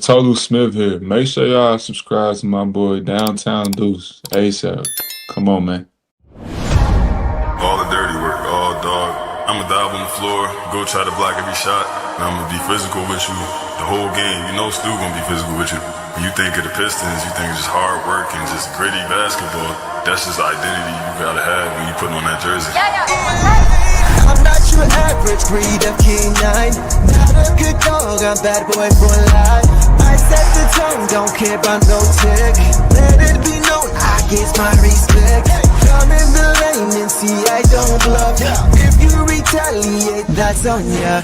Tolu Smith here. Make sure y'all subscribe to my boy Downtown Deuce ASAP. Come on, man. All the dirty work, all dog. I'ma dive on the floor, go try to block every shot, and I'ma be physical with you the whole game. You know Stu gonna be physical with you. When you think of the Pistons, you think it's just hard work and just gritty basketball. That's just the identity you gotta have when you put on that jersey. I'm not your average breed of King 9. Not a good dog, I'm bad boy for life. I set the tone, don't care about no tick. Let it be known, I get my respect. Come in the lane and see I don't bluff. If you retaliate, that's on ya.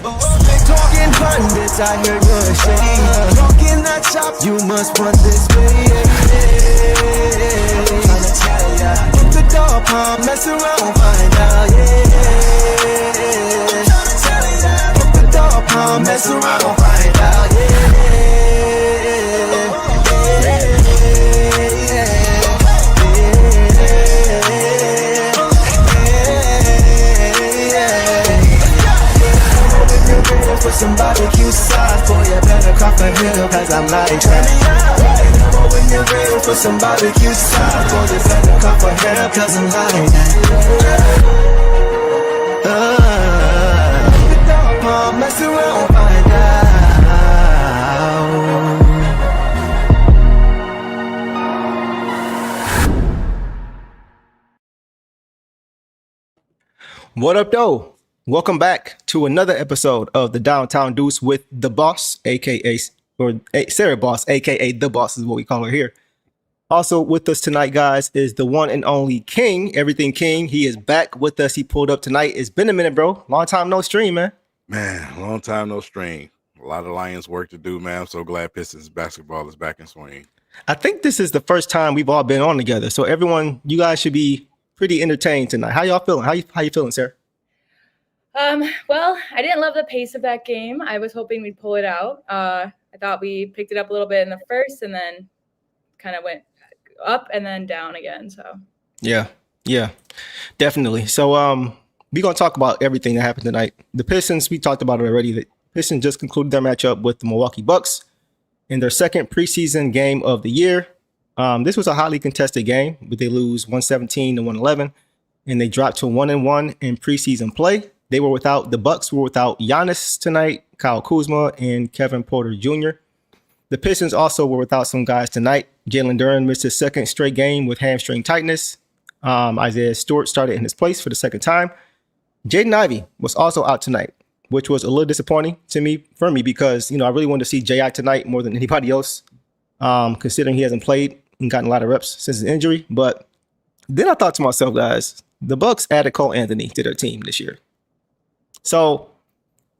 Talking pundits, I hear your shade. Talking that shop, you must run this way. Tryna tell ya, put the dog palm, mess around, find out, Tryna tell ya, put the dog palm, mess around, find out, For some barbecue sauce, boy, you better cough a hill, cause I'm like that. When you're real for some barbecue sauce, boy, you better cough a hill, cause I'm like that. Mess around, find out. What up, though? Welcome back to another episode of the Downtown Deuce with the boss, aka Sarah Boss, aka the boss is what we call her here. Also with us tonight, guys, is the one and only King, Everything King. He is back with us. He pulled up tonight. It's been a minute, bro. Long time no stream, man. Man, long time no stream. A lot of Lions work to do, man. I'm so glad Pistons basketball is back in swing. I think this is the first time we've all been on together. So everyone, you guys should be pretty entertained tonight. How y'all feeling? How you feeling, Sarah? Well, I didn't love the pace of that game. I was hoping we'd pull it out. I thought we picked it up a little bit in the first and then kind of went up and then down again. So yeah, definitely. So we're gonna talk about everything that happened tonight. The Pistons, we talked about it already. The Pistons just concluded their matchup with the Milwaukee Bucks in their second preseason game of the year. This was a highly contested game, but they lose 117 to 111, and they dropped to 1-1 in preseason play. The Bucks were without Giannis tonight, Kyle Kuzma, and Kevin Porter Jr. The Pistons also were without some guys tonight. Jalen Duren missed his second straight game with hamstring tightness. Isaiah Stewart started in his place for the second time. Jaden Ivey was also out tonight, which was a little disappointing for me because, I really wanted to see J.I. tonight more than anybody else, considering he hasn't played and gotten a lot of reps since his injury. But then I thought to myself, guys, the Bucks added Cole Anthony to their team this year. So,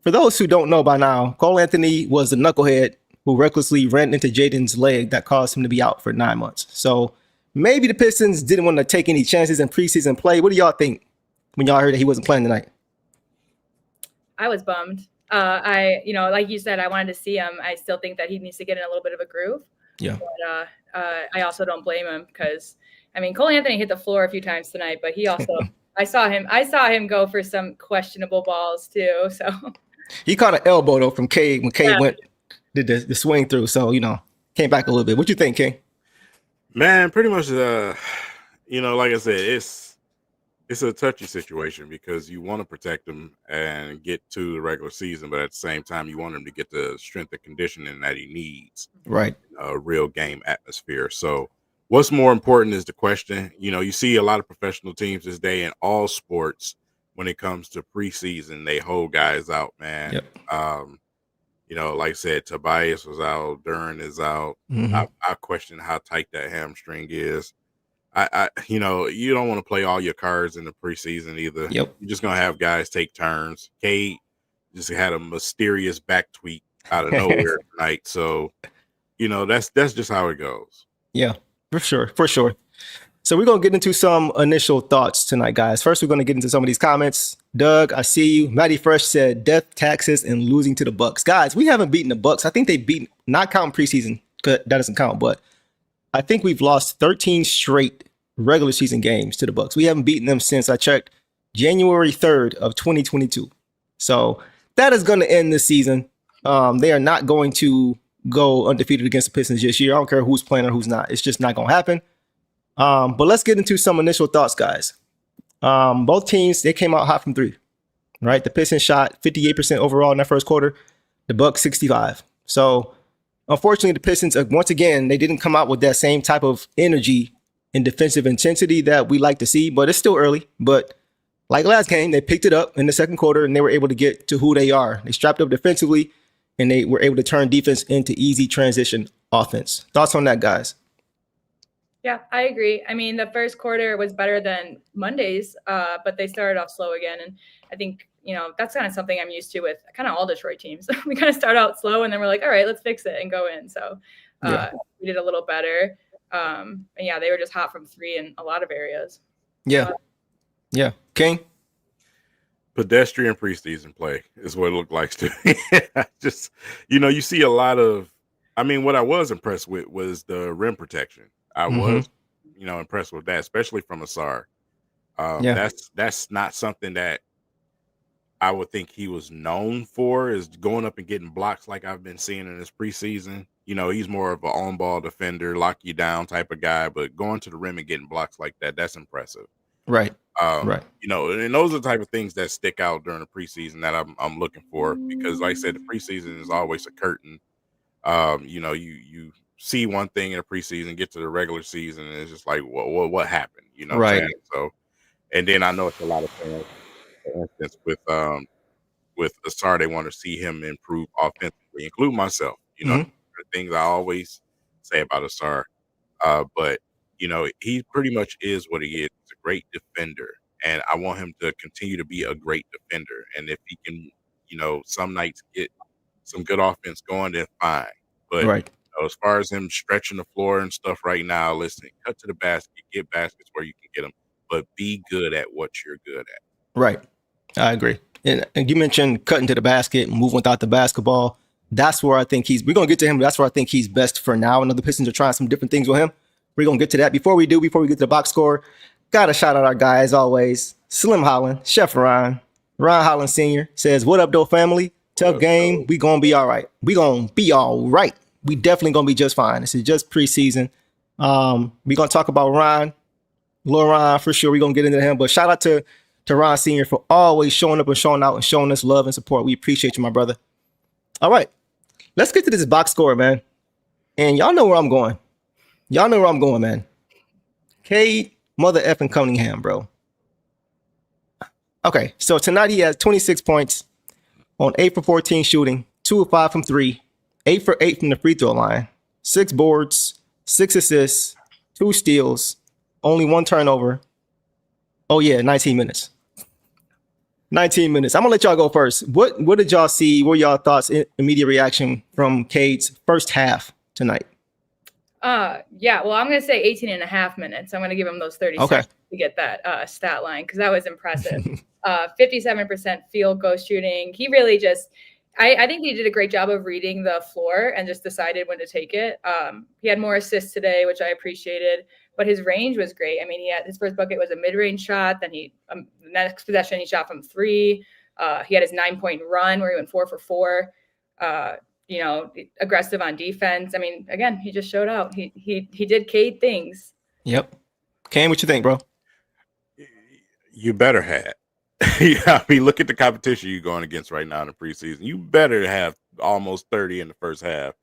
for those who don't know by now, Cole Anthony was the knucklehead who recklessly ran into Jaden's leg that caused him to be out for 9 months. So, maybe the Pistons didn't want to take any chances in preseason play. What do y'all think when y'all heard that he wasn't playing tonight? I was bummed. Like you said, I wanted to see him. I still think that he needs to get in a little bit of a groove. Yeah. But I also don't blame him because, Cole Anthony hit the floor a few times tonight, but he also... I saw him go for some questionable balls too. So he caught an elbow though from Cade when Cade did the swing through. So came back a little bit. What you think, King? Man, pretty much. Like I said, it's a touchy situation because you want to protect him and get to the regular season, but at the same time, you want him to get the strength and conditioning that he needs. Right. A real game atmosphere. So. What's more important is the question. You see a lot of professional teams this day in all sports when it comes to preseason, they hold guys out, man. Yep. Like I said, Tobias was out, Duren is out. Mm-hmm. I question how tight that hamstring is. You don't want to play all your cards in the preseason either. Yep. You're just gonna have guys take turns. Cade just had a mysterious back tweak out of nowhere tonight. So, that's just how it goes. Yeah. For sure. So we're going to get into some initial thoughts tonight, guys. First, we're going to get into some of these comments. Doug, I see you. Matty Fresh said death, taxes, and losing to the Bucks. Guys, we haven't beaten the Bucks. I think they beat, not counting preseason, because that doesn't count, but I think we've lost 13 straight regular season games to the Bucks. We haven't beaten them since I checked January 3rd of 2022. So that is going to end this season. They are not going to go undefeated against the Pistons this year. I don't care who's playing or who's not. It's just not going to happen. But let's get into some initial thoughts, guys. Both teams, they came out hot from three, right? The Pistons shot 58% overall in that first quarter. The Bucks 65. So unfortunately, the Pistons, once again, they didn't come out with that same type of energy and defensive intensity that we like to see, but it's still early. But like last game, they picked it up in the second quarter and they were able to get to who they are. They strapped up defensively and they were able to turn defense into easy transition offense. Thoughts on that, guys? Yeah, I agree. I mean, the first quarter was better than Monday's, but they started off slow again. And I think, that's kind of something I'm used to with kind of all Detroit teams. We kind of start out slow and then we're like, all right, let's fix it and go in. So we did a little better. And yeah, they were just hot from three in a lot of areas. Yeah. King? Pedestrian preseason play is what it looked like to me. Just, you see a lot of, what I was impressed with was the rim protection. I was, impressed with that, especially from Asar. That's not something that I would think he was known for, is going up and getting blocks like I've been seeing in his preseason. He's more of an on-ball defender, lock you down type of guy, but going to the rim and getting blocks like that, that's impressive. Right. And those are the type of things that stick out during the preseason that I'm looking for, because like I said, the preseason is always a curtain. You see one thing in the preseason, get to the regular season, and it's just like, what happened? What I'm saying? So, and then I know it's a lot of fans, for instance, with Asar, they want to see him improve offensively, include myself. The things I always say about Asar, but he pretty much is what he is. He's a great defender, and I want him to continue to be a great defender. And if he can, some nights get some good offense going, then fine. But as far as him stretching the floor and stuff right now, listen, cut to the basket, get baskets where you can get them, but be good at what you're good at. Right. I agree. And you mentioned cutting to the basket, moving without the basketball. That's where I think we're going to get to him. But that's where I think he's best for now. I know the Pistons are trying some different things with him. We're going to get to that. Before we get to the box score, got to shout out our guy, as always, Slim Holland, Chef Ron Holland Sr. says, what up, though, family? Tough game. We going to be all right. We going to be all right. We definitely going to be just fine. This is just preseason. We're going to talk about Lil Ron, for sure. We're going to get into him. But shout out to Ron Sr. for always showing up and showing out and showing us love and support. We appreciate you, my brother. All right. Let's get to this box score, man. And y'all know where I'm going. Man. Cade mother effing Cunningham, bro. Okay, so tonight he has 26 points on 8 for 14 shooting, 2 of 5 from 3, 8 for 8 from the free throw line, 6 boards, 6 assists, 2 steals, only 1 turnover. Oh yeah, 19 minutes. 19 minutes. I'm going to let y'all go first. What did y'all see? What were y'all thoughts, immediate reaction from Cade's first half tonight? Well, I'm going to say 18 and a half minutes. I'm going to give him those 30 seconds to get that stat line, because that was impressive. 57% field goal shooting. He really just, I think he did a great job of reading the floor and just decided when to take it. He had more assists today, which I appreciated, but his range was great. I mean, his first bucket was a mid-range shot. Then the next possession, he shot from 3. He had his 9-point run where he went 4 for 4. Aggressive on defense. I mean, again, he just showed out. He did Cade things. Yep. Kane, what you think, bro? You better have. Look at the competition you're going against right now in the preseason. You better have almost 30 in the first half,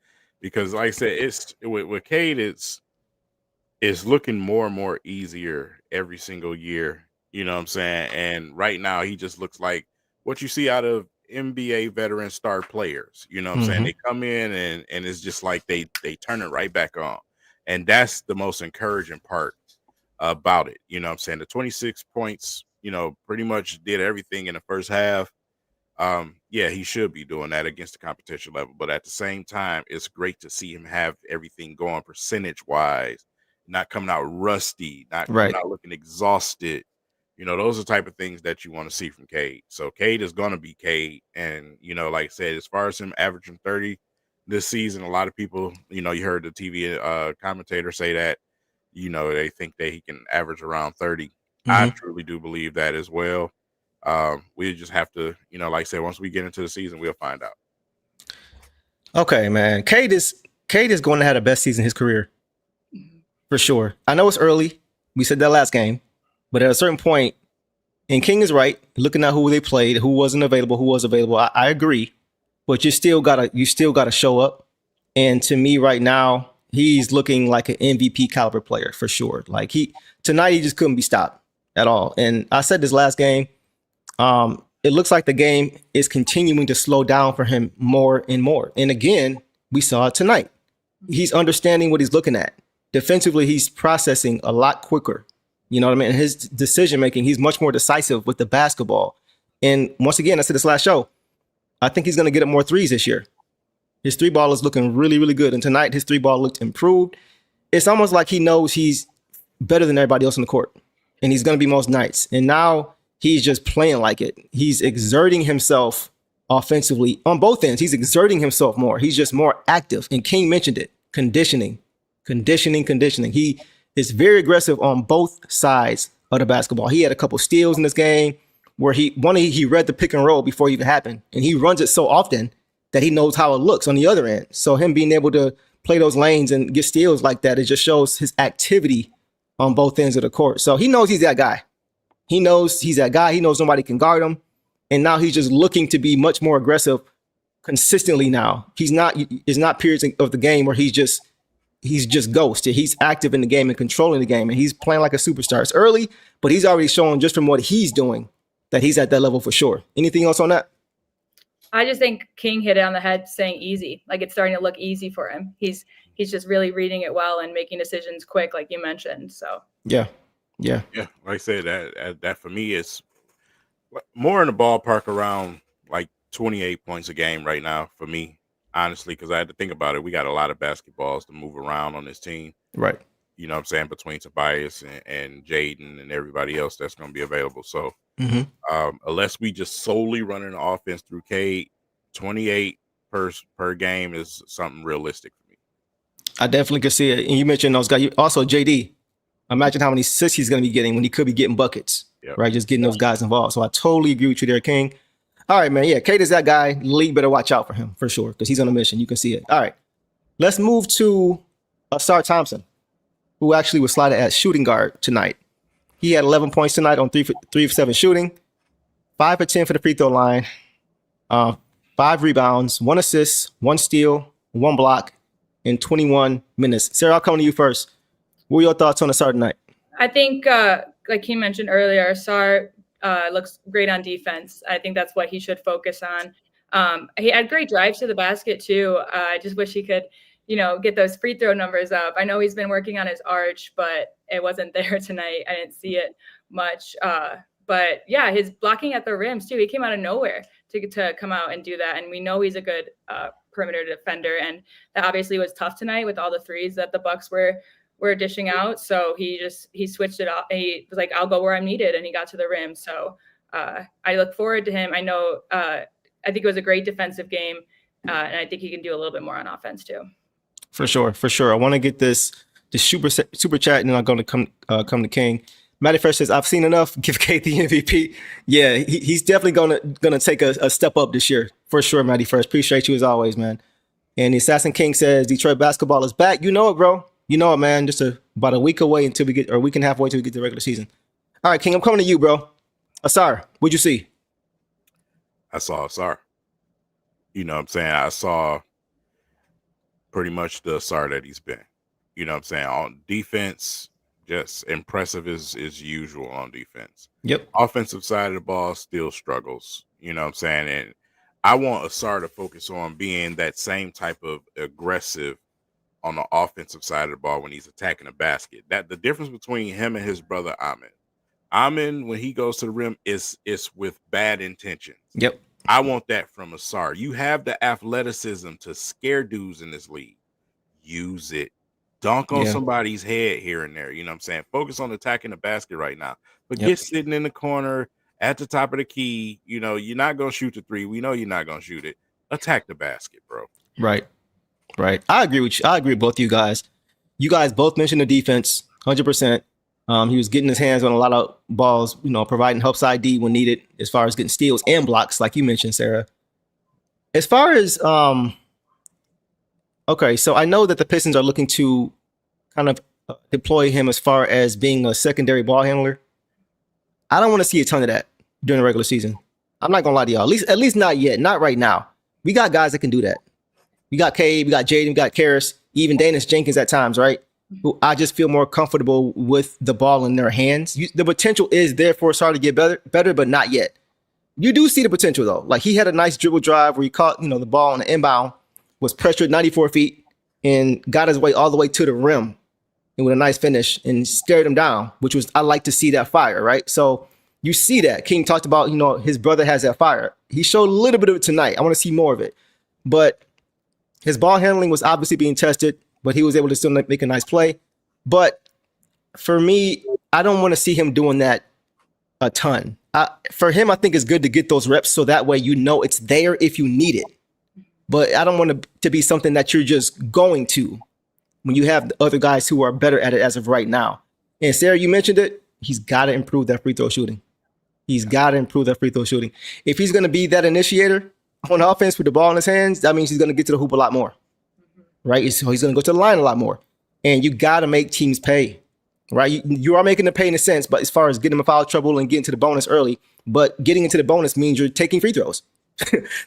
because, like I said, it's with Cade, it's looking more and more easier every single year. You know what I'm saying? And right now, he just looks like what you see out of NBA veteran star players. You know what I'm saying? They come in and it's just like they turn it right back on. And that's the most encouraging part about it. You know what I'm saying? The 26 points, pretty much did everything in the first half. He should be doing that against the competition level. But at the same time, it's great to see him have everything going percentage-wise, not coming out rusty, not coming out looking exhausted. Those are the type of things that you want to see from Cade. So Cade is going to be Cade. And, like I said, as far as him averaging 30 this season, a lot of people, you heard the TV commentator say that, they think that he can average around 30. I truly do believe that as well. We just have to, like I said, once we get into the season, we'll find out. Okay, man. Cade is going to have the best season of his career for sure. I know it's early. We said that last game, but at a certain point, and King is right. Looking at who they played, who wasn't available, who was available. I agree, but you still gotta show up. And to me, right now, he's looking like an MVP caliber player for sure. Like tonight, he just couldn't be stopped at all. And I said this last game. It looks like the game is continuing to slow down for him more and more. And again, we saw it tonight. He's understanding what he's looking at. Defensively, he's processing a lot quicker. You know what I mean? His decision making, he's much more decisive with the basketball. And once again, I said this last show, I think he's going to get up more threes this year. His three ball is looking really, really good. And tonight, his three ball looked improved. It's almost like he knows he's better than everybody else on the court. And he's going to be most nights. And now he's just playing like it. He's exerting himself offensively on both ends. He's exerting himself more. He's just more active. And King mentioned it. Conditioning. He is very aggressive on both sides of the basketball. He had a couple steals in this game where he read the pick and roll before it even happened. And he runs it so often that he knows how it looks on the other end. So him being able to play those lanes and get steals like that, it just shows his activity on both ends of the court. So he knows he's that guy. He knows he's that guy. He knows nobody can guard him. And now he's just looking to be much more aggressive consistently now. It's not periods of the game where he's just ghosted. He's active in the game and controlling the game, and he's playing like a superstar. It's early, but he's already shown just from what he's doing that he's at that level for sure. Anything else on that? I just think King hit it on the head saying easy. Like it's starting to look easy for him. He's just really reading it well and making decisions quick, like you mentioned. So Yeah. Like I said, that for me is more in the ballpark around like 28 points a game right now for me, honestly, because I had to think about it. We got a lot of basketballs to move around on this team. Right. You know what I'm saying? Between Tobias and Jaden and everybody else that's going to be available. So unless we just solely run an offense through Cade, 28 per game is something realistic for me. I definitely could see it. And you mentioned those guys. Also, JD. Imagine how many assists he's going to be getting when he could be getting buckets, right? Just getting those guys involved. So I totally agree with you there, King. All right, man. Yeah, Cade is that guy. The league better watch out for him for sure because he's on a mission. You can see it. All right. Let's move to Asar Thompson, who actually was slotted at shooting guard tonight. He had 11 points tonight on 3 of 7 shooting, 5 of 10 for the free throw line, 5 rebounds, 1 assist, 1 steal, 1 block in 21 minutes. Sarah, I'll come to you first. What were your thoughts on Asar tonight? I think, like he mentioned earlier, Asar looks great on defense. I think that's what he should focus on. He had great drives to the basket too. I just wish he could, get those free throw numbers up. I know he's been working on his arch, but it wasn't there tonight. I didn't see it much. But yeah, his blocking at the rims too. He came out of nowhere to come out and do that. And we know he's a good perimeter defender. And that obviously was tough tonight with all the threes that the Bucks were dishing out. So he switched it up. He was like, I'll go where I'm needed. And he got to the rim. So I look forward to him. I know, I think it was a great defensive game. And I think he can do a little bit more on offense too. For sure. I want to get this super chat, and then I'm going to come to King. Matty Fresh says, I've seen enough. Give Kate the MVP. Yeah, he's definitely gonna take a step up this year. For sure, Matty Fresh. Appreciate you as always, man. And the Assassin King says, Detroit basketball is back. You know it, bro. You know it, man. Just about a week away until we get, or a week and a half away until we get to the regular season. All right, King, I'm coming to you, bro. Asar, what'd you see? I saw Asar. You know what I'm saying? I saw pretty much the Asar that he's been. You know what I'm saying? On defense, just impressive as usual on defense. Yep. Offensive side of the ball still struggles. You know what I'm saying? And I want Asar to focus on being that same type of aggressive on the offensive side of the ball when he's attacking the basket. That the difference between him and his brother Amin, when he goes to the rim, is with bad intentions. Yep. I want that from Asar. You have the athleticism to scare dudes in this league. Use it. Dunk on somebody's head here and there. You know what I'm saying? Focus on attacking the basket right now. Forget sitting in the corner at the top of the key. You know, you're not going to shoot the three. We know you're not going to shoot it. Attack the basket, bro. Right. I agree with you. I agree with both of you guys. You guys both mentioned the defense, 100%. He was getting his hands on a lot of balls, providing help side D when needed, as far as getting steals and blocks, like you mentioned, Sarah. As far as Okay, so I know that the Pistons are looking to kind of deploy him as far as being a secondary ball handler. I don't want to see a ton of that during the regular season. I'm not gonna lie to y'all. At least not yet. Not right now. We got guys that can do that. We got Cade, we got Jaden, we got Karras, even Danis Jenkins at times, right? Who I just feel more comfortable with the ball in their hands. The potential is there for Sarr to get better, but not yet. You do see the potential though. Like he had a nice dribble drive where he caught, the ball on the inbound, was pressured 94 feet, and got his way all the way to the rim, and with a nice finish and stared him down, which was I like to see that fire, right? So you see that King talked about, his brother has that fire. He showed a little bit of it tonight. I want to see more of it, but his ball handling was obviously being tested, but he was able to still make a nice play. But for me, I don't want to see him doing that a ton. For him, I think it's good to get those reps so that way it's there if you need it. But I don't want it to be something that you're just going to when you have other guys who are better at it as of right now. And Sarah, you mentioned it. He's got to improve that free throw shooting. He's got to improve that free throw shooting. If he's going to be that initiator on offense with the ball in his hands, that means he's going to get to the hoop a lot more, right? So he's going to go to the line a lot more. And you got to make teams pay, right? You are making them pay in a sense, but as far as getting them in foul trouble and getting to the bonus early, but getting into the bonus means you're taking free throws.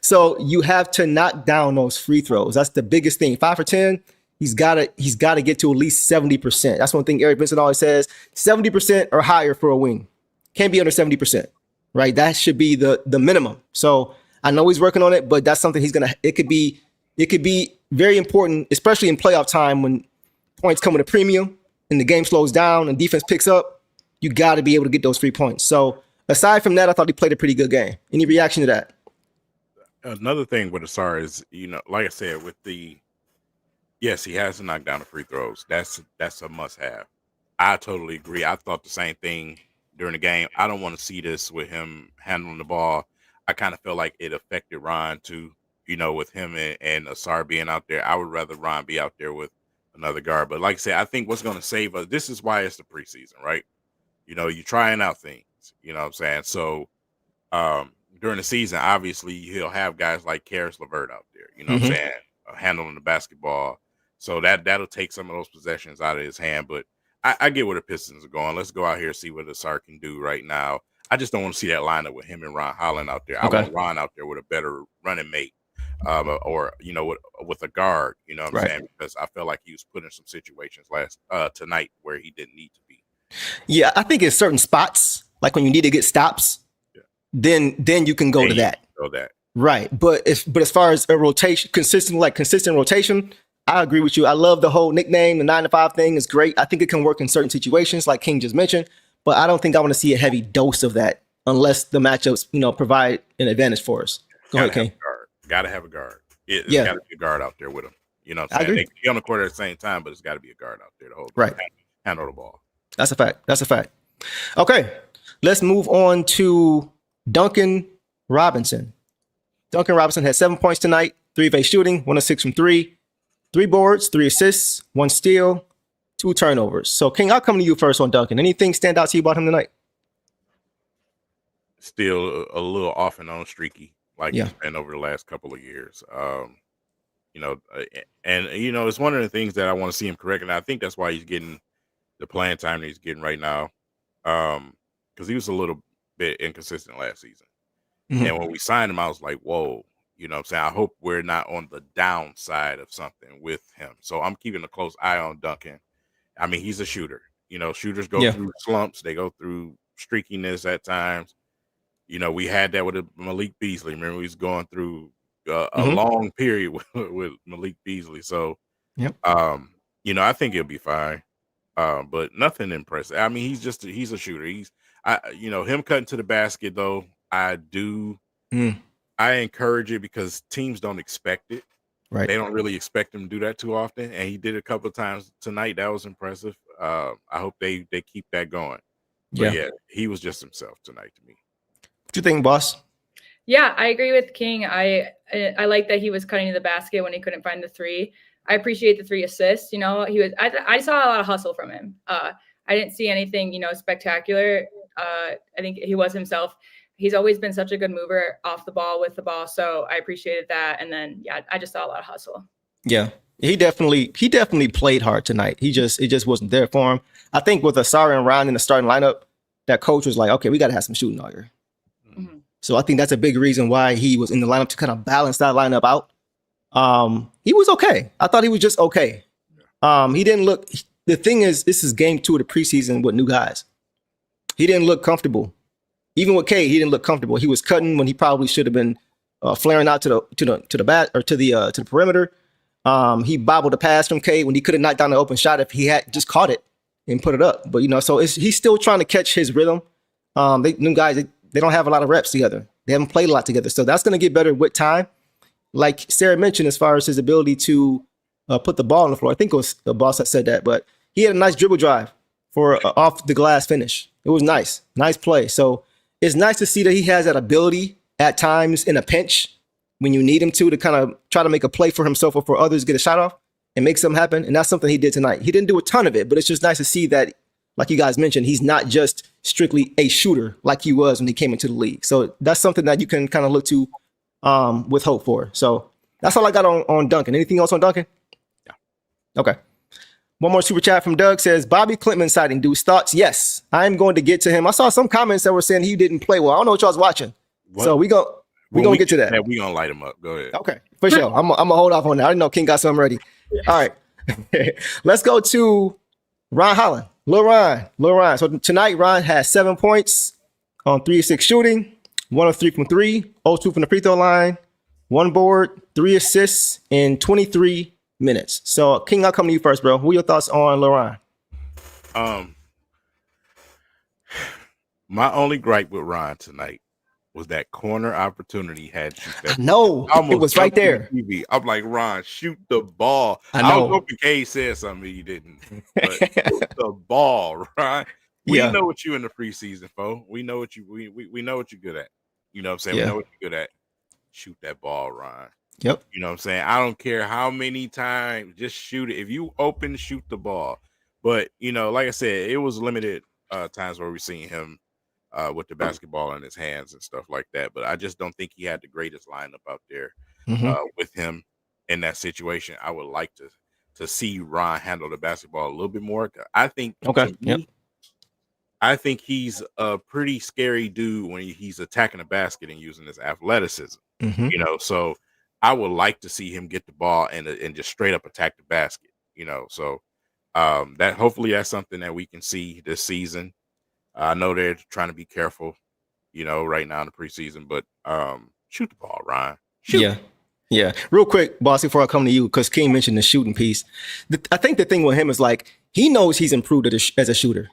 So you have to knock down those free throws. That's the biggest thing. 5 for 10, he's got to get to at least 70%. That's one thing Eric Vincent always says, 70% or higher for a wing. Can't be under 70%, right? That should be the minimum. So I know he's working on it, but that's something it could be very important, especially in playoff time when points come with a premium and the game slows down and defense picks up. You got to be able to get those 3 points. So aside from that, I thought he played a pretty good game. Any reaction to that? Another thing with Asar is, like I said, yes, he has to knock down the free throws. That's a must have. I totally agree. I thought the same thing during the game. I don't want to see this with him handling the ball. I kind of feel like it affected Ron too, with him and Asar being out there. I would rather Ron be out there with another guard. But like I said, I think what's going to save us, this is why it's the preseason, right? You're trying out things, you know what I'm saying? So during the season, obviously he'll have guys like Karis LeVert out there, you know what I'm saying, handling the basketball. So that'll take some of those possessions out of his hand. But I get where the Pistons are going. Let's go out here and see what Asar can do right now. I just don't want to see that lineup with him and Ron Holland out there. Okay. I want Ron out there with a better running mate, or with a guard. You know what I'm saying? Because I felt like he was put in some situations tonight where he didn't need to be. Yeah, I think in certain spots, like when you need to get stops, then you can go to that. Right, but as far as a rotation, consistent rotation, I agree with you. I love the whole nickname. The 9 to 5 thing is great. I think it can work in certain situations, like King just mentioned. But I don't think I want to see a heavy dose of that unless the matchups, provide an advantage for us. Go ahead, King. Got to have a guard. It's got to be a guard out there with him. You know what I'm saying? They can be on the court at the same time, but it's got to be a guard out there to hold handle the ball. That's a fact. Okay, let's move on to Duncan Robinson. Duncan Robinson had 7 points tonight, 3 of 8 shooting, 1 of 6 from 3, 3 boards, 3 assists, 1 steal, 2 turnovers. So, King, I'll come to you first on Duncan. Anything stand out to you about him tonight? Still a little off and on streaky, like he's been over the last couple of years. It's one of the things that I want to see him correct, and I think that's why he's getting the playing time that he's getting right now, because he was a little bit inconsistent last season. And when we signed him, I was like, whoa, you know what I'm saying? I hope we're not on the downside of something with him. So I'm keeping a close eye on Duncan. I mean, he's a shooter. Shooters go through slumps. They go through streakiness at times. We had that with Malik Beasley. Remember, he was going through a long period with Malik Beasley. So, I think he'll be fine. But nothing impressive. I mean, he's a shooter. Him cutting to the basket though, I encourage it because teams don't expect it. Right. They don't really expect him to do that too often. And he did it a couple of times tonight. That was impressive. I hope they keep that going. But he was just himself tonight to me. What do you think, boss? Yeah, I agree with King. I like that he was cutting to the basket when he couldn't find the 3. I appreciate the 3 assists. I saw a lot of hustle from him. I didn't see anything, spectacular. I think he was himself. He's always been such a good mover off the ball with the ball. So I appreciated that. And then, I just saw a lot of hustle. Yeah. He definitely played hard tonight. It just wasn't there for him. I think with Asari and Ryan in the starting lineup, that coach was like, okay, we got to have some shooting all year. Mhm. So I think that's a big reason why he was in the lineup to kind of balance that lineup out. He was okay. I thought he was just okay. He didn't look. The thing is, this is game 2 of the preseason with new guys. He didn't look comfortable. Even with K, he didn't look comfortable. He was cutting when he probably should have been flaring out to the bat or to the perimeter. He bobbled a pass from K when he could have knocked down the open shot if he had just caught it and put it up. But so he's still trying to catch his rhythm. New guys, they don't have a lot of reps together. They haven't played a lot together, so that's going to get better with time. Like Sarah mentioned, as far as his ability to put the ball on the floor, I think it was the boss that said that, but he had a nice dribble drive for off the glass finish. It was nice play. So it's nice to see that he has that ability at times in a pinch when you need him to kind of try to make a play for himself or for others, get a shot off and make something happen. And that's something he did tonight. He didn't do a ton of it, but it's just nice to see that, like you guys mentioned, he's not just strictly a shooter like he was when he came into the league. So that's something that you can kind of look to with hope for. So that's all I got on Duncan. Anything else on Duncan? Yeah. Okay. One more super chat from Doug says, Bobby Clinton sighting, dude's thoughts? Yes, I'm going to get to him. I saw some comments that were saying he didn't play well. I don't know what y'all was watching. What? So we're going to get to that. Yeah, we're going to light him up. Go ahead. Okay, for sure. I'm going to hold off on that. I didn't know King got something ready. All right. Let's go to Ron Holland. Lil Ryan. So tonight, Ron has 7 points on 3 of 6 shooting, 1 of 3 from 3, 0 of 2 from the free throw line, 1 board, 3 assists in 23 minutes. So, King, I'll come to you first, bro. What are your thoughts on Lil Ryan? My only gripe with Ryan tonight was that corner opportunity had you. No, it was right there. I'm like, Ron, shoot the ball. I was hoping K said something he didn't. But shoot the ball, Ron. We know what you in the preseason, fo. We know what you we know what you're good at. You know what I'm saying? Yeah. We know what you're good at. Shoot that ball, Ron. Yep. You know what I'm saying? I don't care how many times, just shoot it. If you open, shoot the ball. But, like I said, it was limited times where we've seen him with the basketball in his hands and stuff like that. But I just don't think he had the greatest lineup out there with him in that situation. I would like to see Ron handle the basketball a little bit more. I think, I think he's a pretty scary dude when he's attacking the basket and using his athleticism. So I would like to see him get the ball and just straight up attack the basket. So that hopefully that's something that we can see this season. I know they're trying to be careful, right now in the preseason, but shoot the ball, Ryan. Shoot. Yeah. Real quick, boss, before I come to you, because King mentioned the shooting piece. I think the thing with him is like he knows he's improved as a shooter,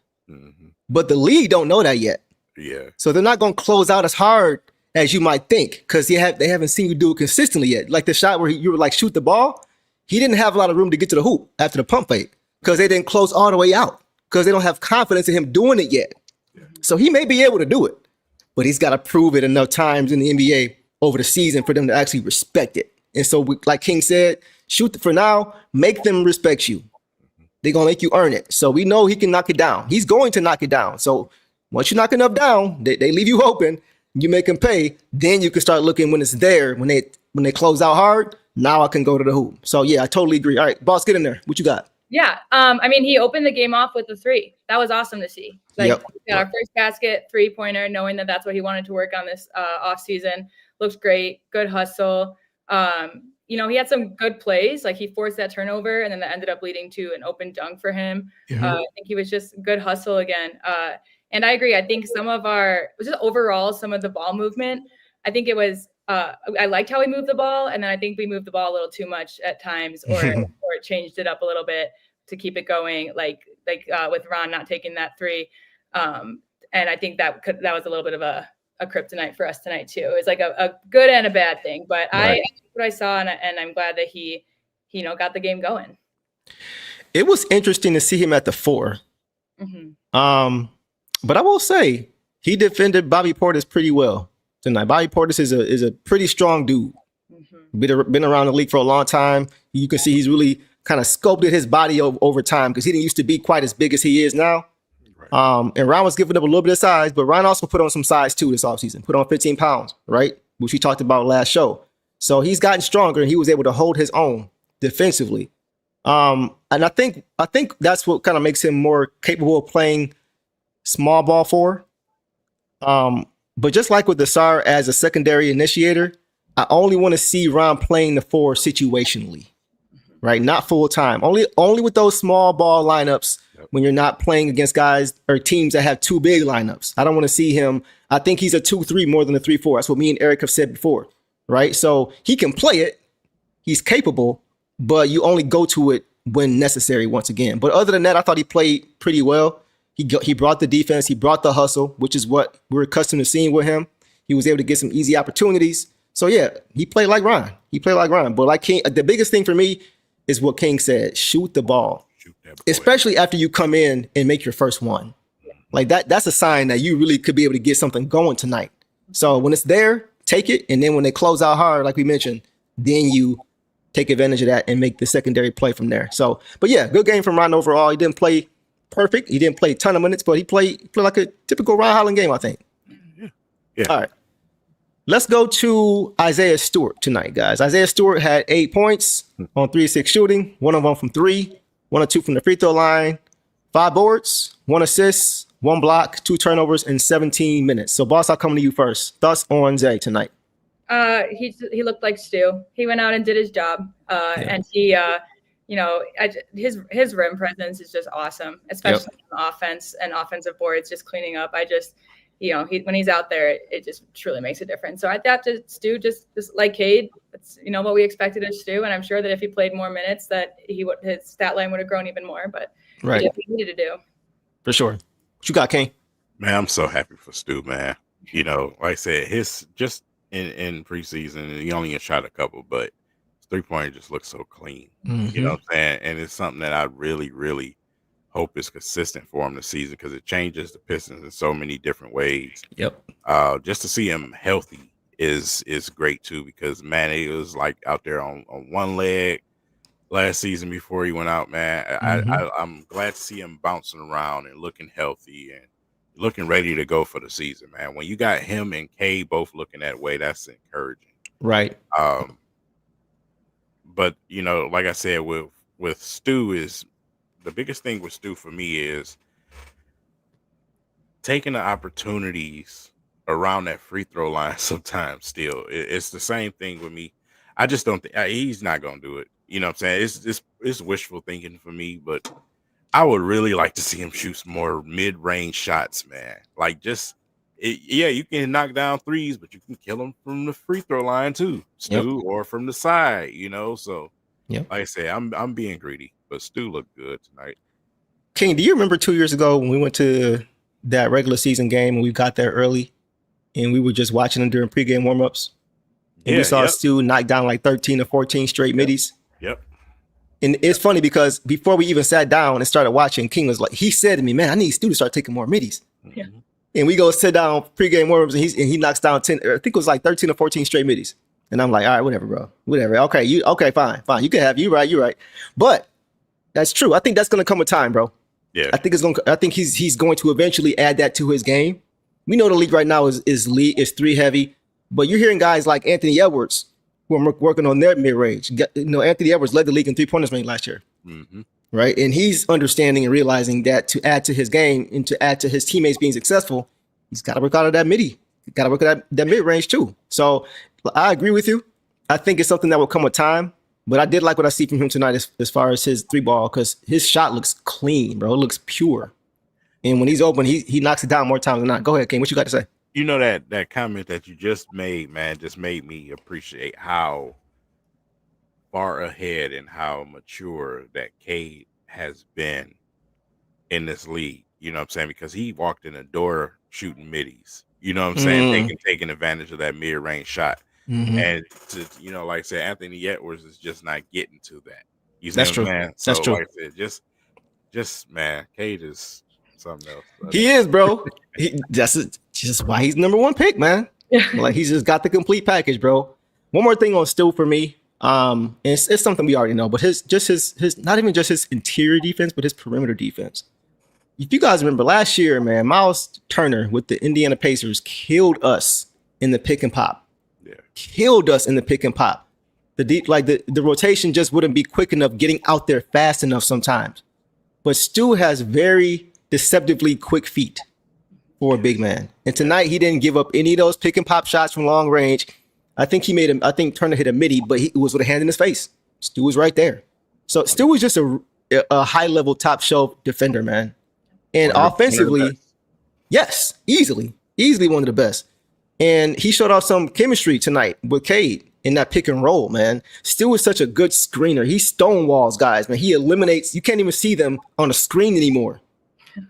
but the league don't know that yet. Yeah. So they're not going to close out as hard as you might think because they haven't seen you do it consistently yet. Like the shot where you were like shoot the ball, he didn't have a lot of room to get to the hoop after the pump fake because they didn't close all the way out because they don't have confidence in him doing it yet. So he may be able to do it, but he's got to prove it enough times in the NBA over the season for them to actually respect it. And so, like King said, shoot for now, make them respect you. They're going to make you earn it. So we know he can knock it down. He's going to knock it down. So once you knock enough down, they leave you open, you make them pay, then you can start looking when it's there, when they close out hard, now I can go to the hoop. So yeah, I totally agree. All right, boss, get in there. What you got? Yeah. He opened the game off with the 3. That was awesome to see. We got our first basket, 3-pointer, knowing that that's what he wanted to work on this off season. Looks great. Good hustle. He had some good plays. Like he forced that turnover and then that ended up leading to an open dunk for him. I think he was just good hustle again. And I agree. I think some of the ball movement, I think it was, I liked how we moved the ball. And then I think we moved the ball a little too much at times or it changed it up a little bit to keep it going. Like with Ron not taking that 3. And I think that was a little bit of a kryptonite for us tonight too. It was like a good and a bad thing, but I what I saw and I'm glad that he got the game going. It was interesting to see him at the 4. But I will say he defended Bobby Portis pretty well tonight. Bobby Portis is a pretty strong dude. Been around the league for a long time. You can see he's really kind of sculpted his body over time because he didn't used to be quite as big as he is now. And Ryan was giving up a little bit of size, but Ryan also put on some size too this offseason. Put on 15 pounds, right? Which we talked about last show. So he's gotten stronger and he was able to hold his own defensively. And I think that's what kind of makes him more capable of playing small ball four. But just like with Desar as a secondary initiator, I only want to see Ron playing the four situationally, right? Not full time. Only with those small ball lineups when you're not playing against guys or teams that have two big lineups. I don't want to see him. I think he's a 2-3 more than a 3-4. That's what me and Eric have said before, right? So he can play it. He's capable, but you only go to it when necessary once again. But other than that, I thought he played pretty well. He brought the defense. He brought the hustle, which is what we're accustomed to seeing with him. He was able to get some easy opportunities. So, yeah, he played like Ron. But like King, the biggest thing for me is what King said, shoot the ball, especially after you come in and make your first one. Like that's a sign that you really could be able to get something going tonight. So when it's there, take it. And then when they close out hard, like we mentioned, then you take advantage of that and make the secondary play from there. So, but yeah, good game from Ron overall. He didn't play perfect. He didn't play a ton of minutes, but he played like a typical Ron Holland game, I think. Yeah. All right. Let's go to Isaiah Stewart tonight, guys. Isaiah Stewart had 8 points on 3-6 shooting, 1 of 1 from 3, 1 of 2 from the free throw line, 5 boards, 1 assist, 1 block, 2 turnovers in 17 minutes. So, boss, I'll come to you first. Thoughts on Zay tonight? He looked like Stu. He went out and did his job, and he, his rim presence is just awesome, especially on offense and offensive boards, just cleaning up. When he's out there, it just truly makes a difference. So I thought to Stu, just like Cade, it's what we expected of Stu, and I'm sure that if he played more minutes, that his stat line would have grown even more. But he did what he needed to do. For sure. What you got, King? Man, I'm so happy for Stu, man. Like I said, his just in preseason, he only shot a couple, but his 3-pointer just looks so clean. Mm-hmm. You know what I'm saying? And it's something that I really, really hope is consistent for him this season because it changes the Pistons in so many different ways. Yep. Just to see him healthy is great too because man, he was like out there on one leg last season before he went out. Man, I'm glad to see him bouncing around and looking healthy and looking ready to go for the season. Man, when you got him and Kay both looking that way, that's encouraging. Right. But like I said, with Stu is. The biggest thing with Stu for me is taking the opportunities around that free throw line sometimes still. It's the same thing with me. I just don't think he's not going to do it. You know what I'm saying? It's wishful thinking for me, but I would really like to see him shoot some more mid-range shots, man. Like you can knock down threes, but you can kill them from the free throw line too, Stu, or from the side, So like I say, I'm being greedy. But Stu looked good tonight. King, do you remember 2 years ago when we went to that regular season game and we got there early and we were just watching them during pregame warmups? And we saw Stu knock down like 13 or 14 straight middies. Yep. And it's funny because before we even sat down and started watching, King was like, he said to me, man, I need Stu to start taking more middies. Yeah. And we go sit down pregame warmups and he knocks down 10, I think it was like 13 or 14 straight middies. And I'm like, all right, whatever, bro. Whatever. Okay, fine. You can have, you're right. But that's true. I think that's going to come with time, bro. Yeah. I think he's going to eventually add that to his game. We know the league right now is 3 heavy, but you're hearing guys like Anthony Edwards who are working on their mid range. Anthony Edwards led the league in 3-pointers range last year, right? And he's understanding and realizing that to add to his game and to add to his teammates being successful, he's got to work out of that midi. Got to work at that mid range too. So I agree with you. I think it's something that will come with time. But I did like what I see from him tonight as far as his 3-ball because his shot looks clean, bro. It looks pure. And when he's open, he knocks it down more times than not. Go ahead, King. What you got to say? That comment that you just made, man, just made me appreciate how far ahead and how mature that Cade has been in this league. You know what I'm saying? Because he walked in the door shooting middies. You know what I'm saying? Taking advantage of that mid-range shot. And to, like I said, Anthony Edwards is just not getting to that. That's true. Man? So, That's true. Like I said, just man, Cade is something else. He is, bro. That's just why he's number 1 pick, man. Like he's just got the complete package, bro. One more thing on Stu for me. And it's something we already know, but his not even just his interior defense, but his perimeter defense. If you guys remember last year, man, Miles Turner with the Indiana Pacers killed us in the pick and pop. The the rotation just wouldn't be quick enough getting out there fast enough sometimes. But Stu has very deceptively quick feet for a big man. And tonight he didn't give up any of those pick and pop shots from long range. I think Turner hit a midi, but he was with a hand in his face. Stu was right there. So Stu was just a high level top shelf defender, man. And offensively, yes, easily one of the best. And he showed off some chemistry tonight with Cade in that pick and roll, man. Stu is such a good screener. He stonewalls guys, man. He eliminates, you can't even see them on a screen anymore.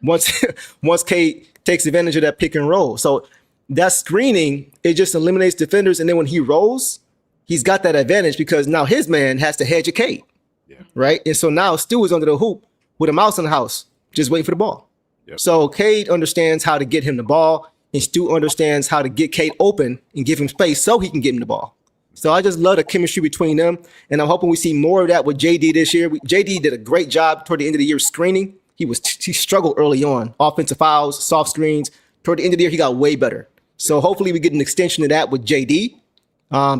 Once Cade takes advantage of that pick and roll. So that screening, it just eliminates defenders. And then when he rolls, he's got that advantage because now his man has to hedge a Cade. Yeah. Right? And so now Stu is under the hoop with a mouse in the house, just waiting for the ball. Yep. So Cade understands how to get him the ball, and Stu understands how to get Cade open and give him space so he can get him the ball. So I just love the chemistry between them, and I'm hoping we see more of that with JD this year. JD did a great job toward the end of the year screening. He struggled early on, offensive fouls, soft screens. Toward the end of the year, he got way better. So hopefully we get an extension of that with JD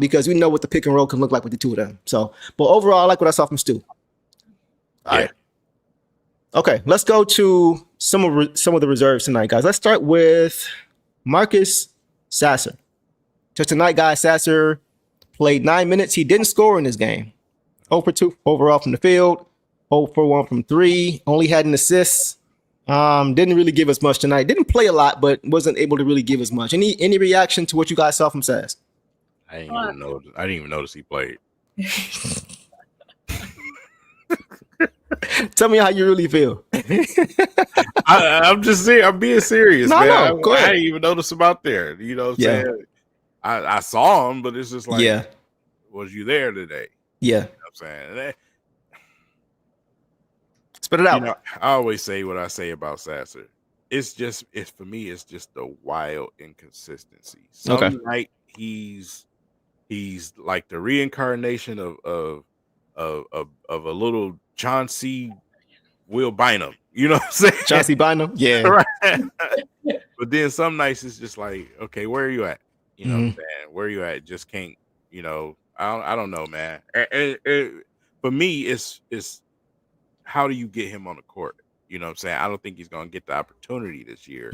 because we know what the pick and roll can look like with the two of them. So, but overall, I like what I saw from Stu. All right. Okay, let's go to some of the reserves tonight, guys. Let's start with Marcus Sasser. So tonight, guys, Sasser played 9 minutes. He didn't score in this game. 0 for 2 overall from the field. 0 for 1 from 3. Only had an assist. Didn't really give us much tonight. Didn't play a lot, but wasn't able to really give us much. Any reaction to what you guys saw from Sass? I didn't even notice he played. Tell me how you really feel. I'm just saying. I'm being serious, man. No, go ahead. I didn't even notice him out there. You know what I'm saying? I saw him, but it's just like, was you there today? Yeah. You know what I'm saying? Spit it out. You know, I always say what I say about Sasser. For me, it's just a wild inconsistency. Some night he's like the reincarnation of a little Chauncey Will Bynum. You know what I'm saying? Chauncey Bynum? Yeah. Right. But then some nights it's just like, okay, where are you at? You know what I'm saying? Where are you at? Just can't, I don't know, man. For me, it's how do you get him on the court? You know what I'm saying? I don't think he's going to get the opportunity this year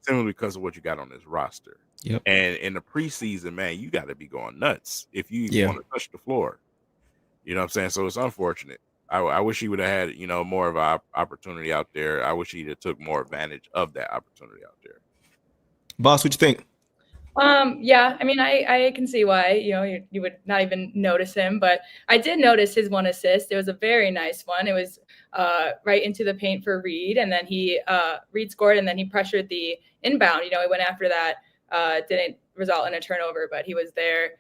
simply because of what you got on this roster. Yep. And in the preseason, man, you got to be going nuts if you want to touch the floor. You know what I'm saying? So it's unfortunate. I wish he would have had, more of an opportunity out there. I wish he'd have took more advantage of that opportunity out there. Boss, what you think? Yeah, I mean, I can see why, you would not even notice him, but I did notice his one assist. It was a very nice one. It was right into the paint for Reed, and then Reed scored, and then he pressured the inbound. He went after that, didn't result in a turnover, but he was there.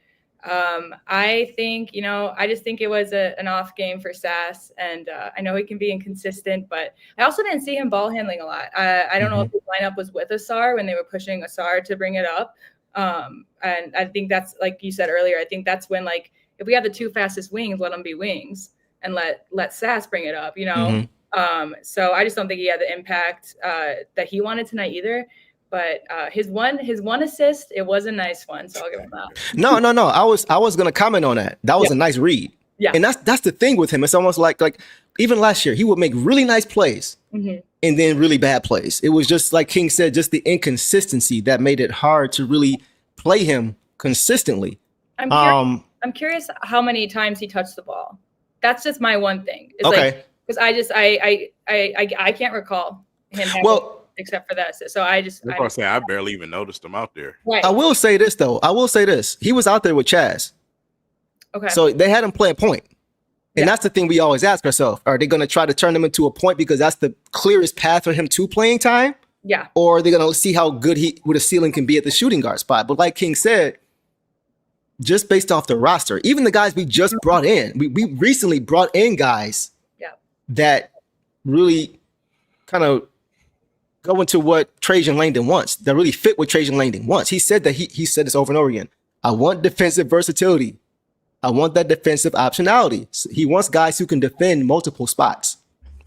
I think, I just think it was an off game for Sass, and I know he can be inconsistent, but I also didn't see him ball handling a lot. I don't know if his lineup was with Asar when they were pushing Asar to bring it up. And I think that's, like you said earlier, I think that's when, like, if we have the two fastest wings, let them be wings and let Sass bring it up, So I just don't think he had the impact that he wanted tonight either. But his one assist, it was a nice one, so I'll give him that. No. I was gonna comment on that. That was a nice read. Yeah. And that's the thing with him. It's almost like even last year, he would make really nice plays and then really bad plays. It was just like King said, just the inconsistency that made it hard to really play him consistently. I'm curious how many times he touched the ball. That's just my one thing. It's like, because I can't recall him having except for that. So I barely even noticed him out there. Right. I will say this though. He was out there with Chaz. Okay. So they had him play a point. And that's the thing we always ask ourselves. Are they going to try to turn him into a point because that's the clearest path for him to playing time? Yeah. Or are they going to see how good what a ceiling can be at the shooting guard spot? But like King said, just based off the roster, even the guys we just brought in, we recently brought in guys that really kind of go into what Trajan Langdon wants, that really fit what Trajan Langdon wants. He said that he said this over and over again. I want defensive versatility. I want that defensive optionality. So he wants guys who can defend multiple spots.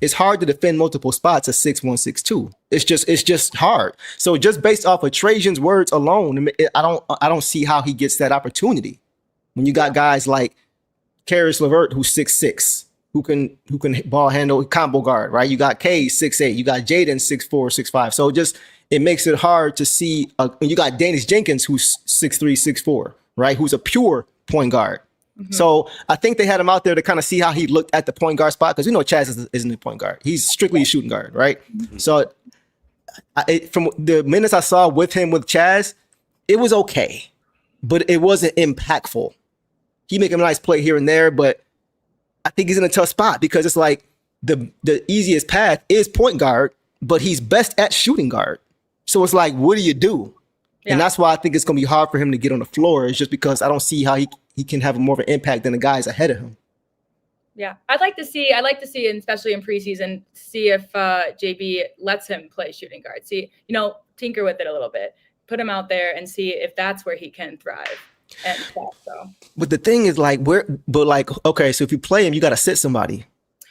It's hard to defend multiple spots at 6'1", 6'2". It's just hard. So just based off of Trajan's words alone, I don't see how he gets that opportunity. When you got guys like Karis LeVert, who's 6'6", who can ball handle, combo guard, right? You got K 6'8", you got Jaden 6'4", 6'5". So it makes it hard to see. You got Dennis Jenkins, who's 6'3", 6'4", right? Who's a pure point guard. So I think they had him out there to kind of see how he looked at the point guard spot, because we know Chaz isn't a point guard. He's strictly a shooting guard, right? So from the minutes I saw with him with Chaz, it was okay, but it wasn't impactful. He make a nice play here and there, but I think he's in a tough spot because it's like the easiest path is point guard, but he's best at shooting guard. So it's like, what do you do? Yeah. And that's why I think it's going to be hard for him to get on the floor. It's just because I don't see how he can have more of an impact than the guys ahead of him. Yeah, I'd like to see, and especially in preseason, see if JB lets him play shooting guard. See, tinker with it a little bit, put him out there and see if that's where he can thrive. And stuff, so. But the thing is, okay, so if you play him, you got to sit somebody.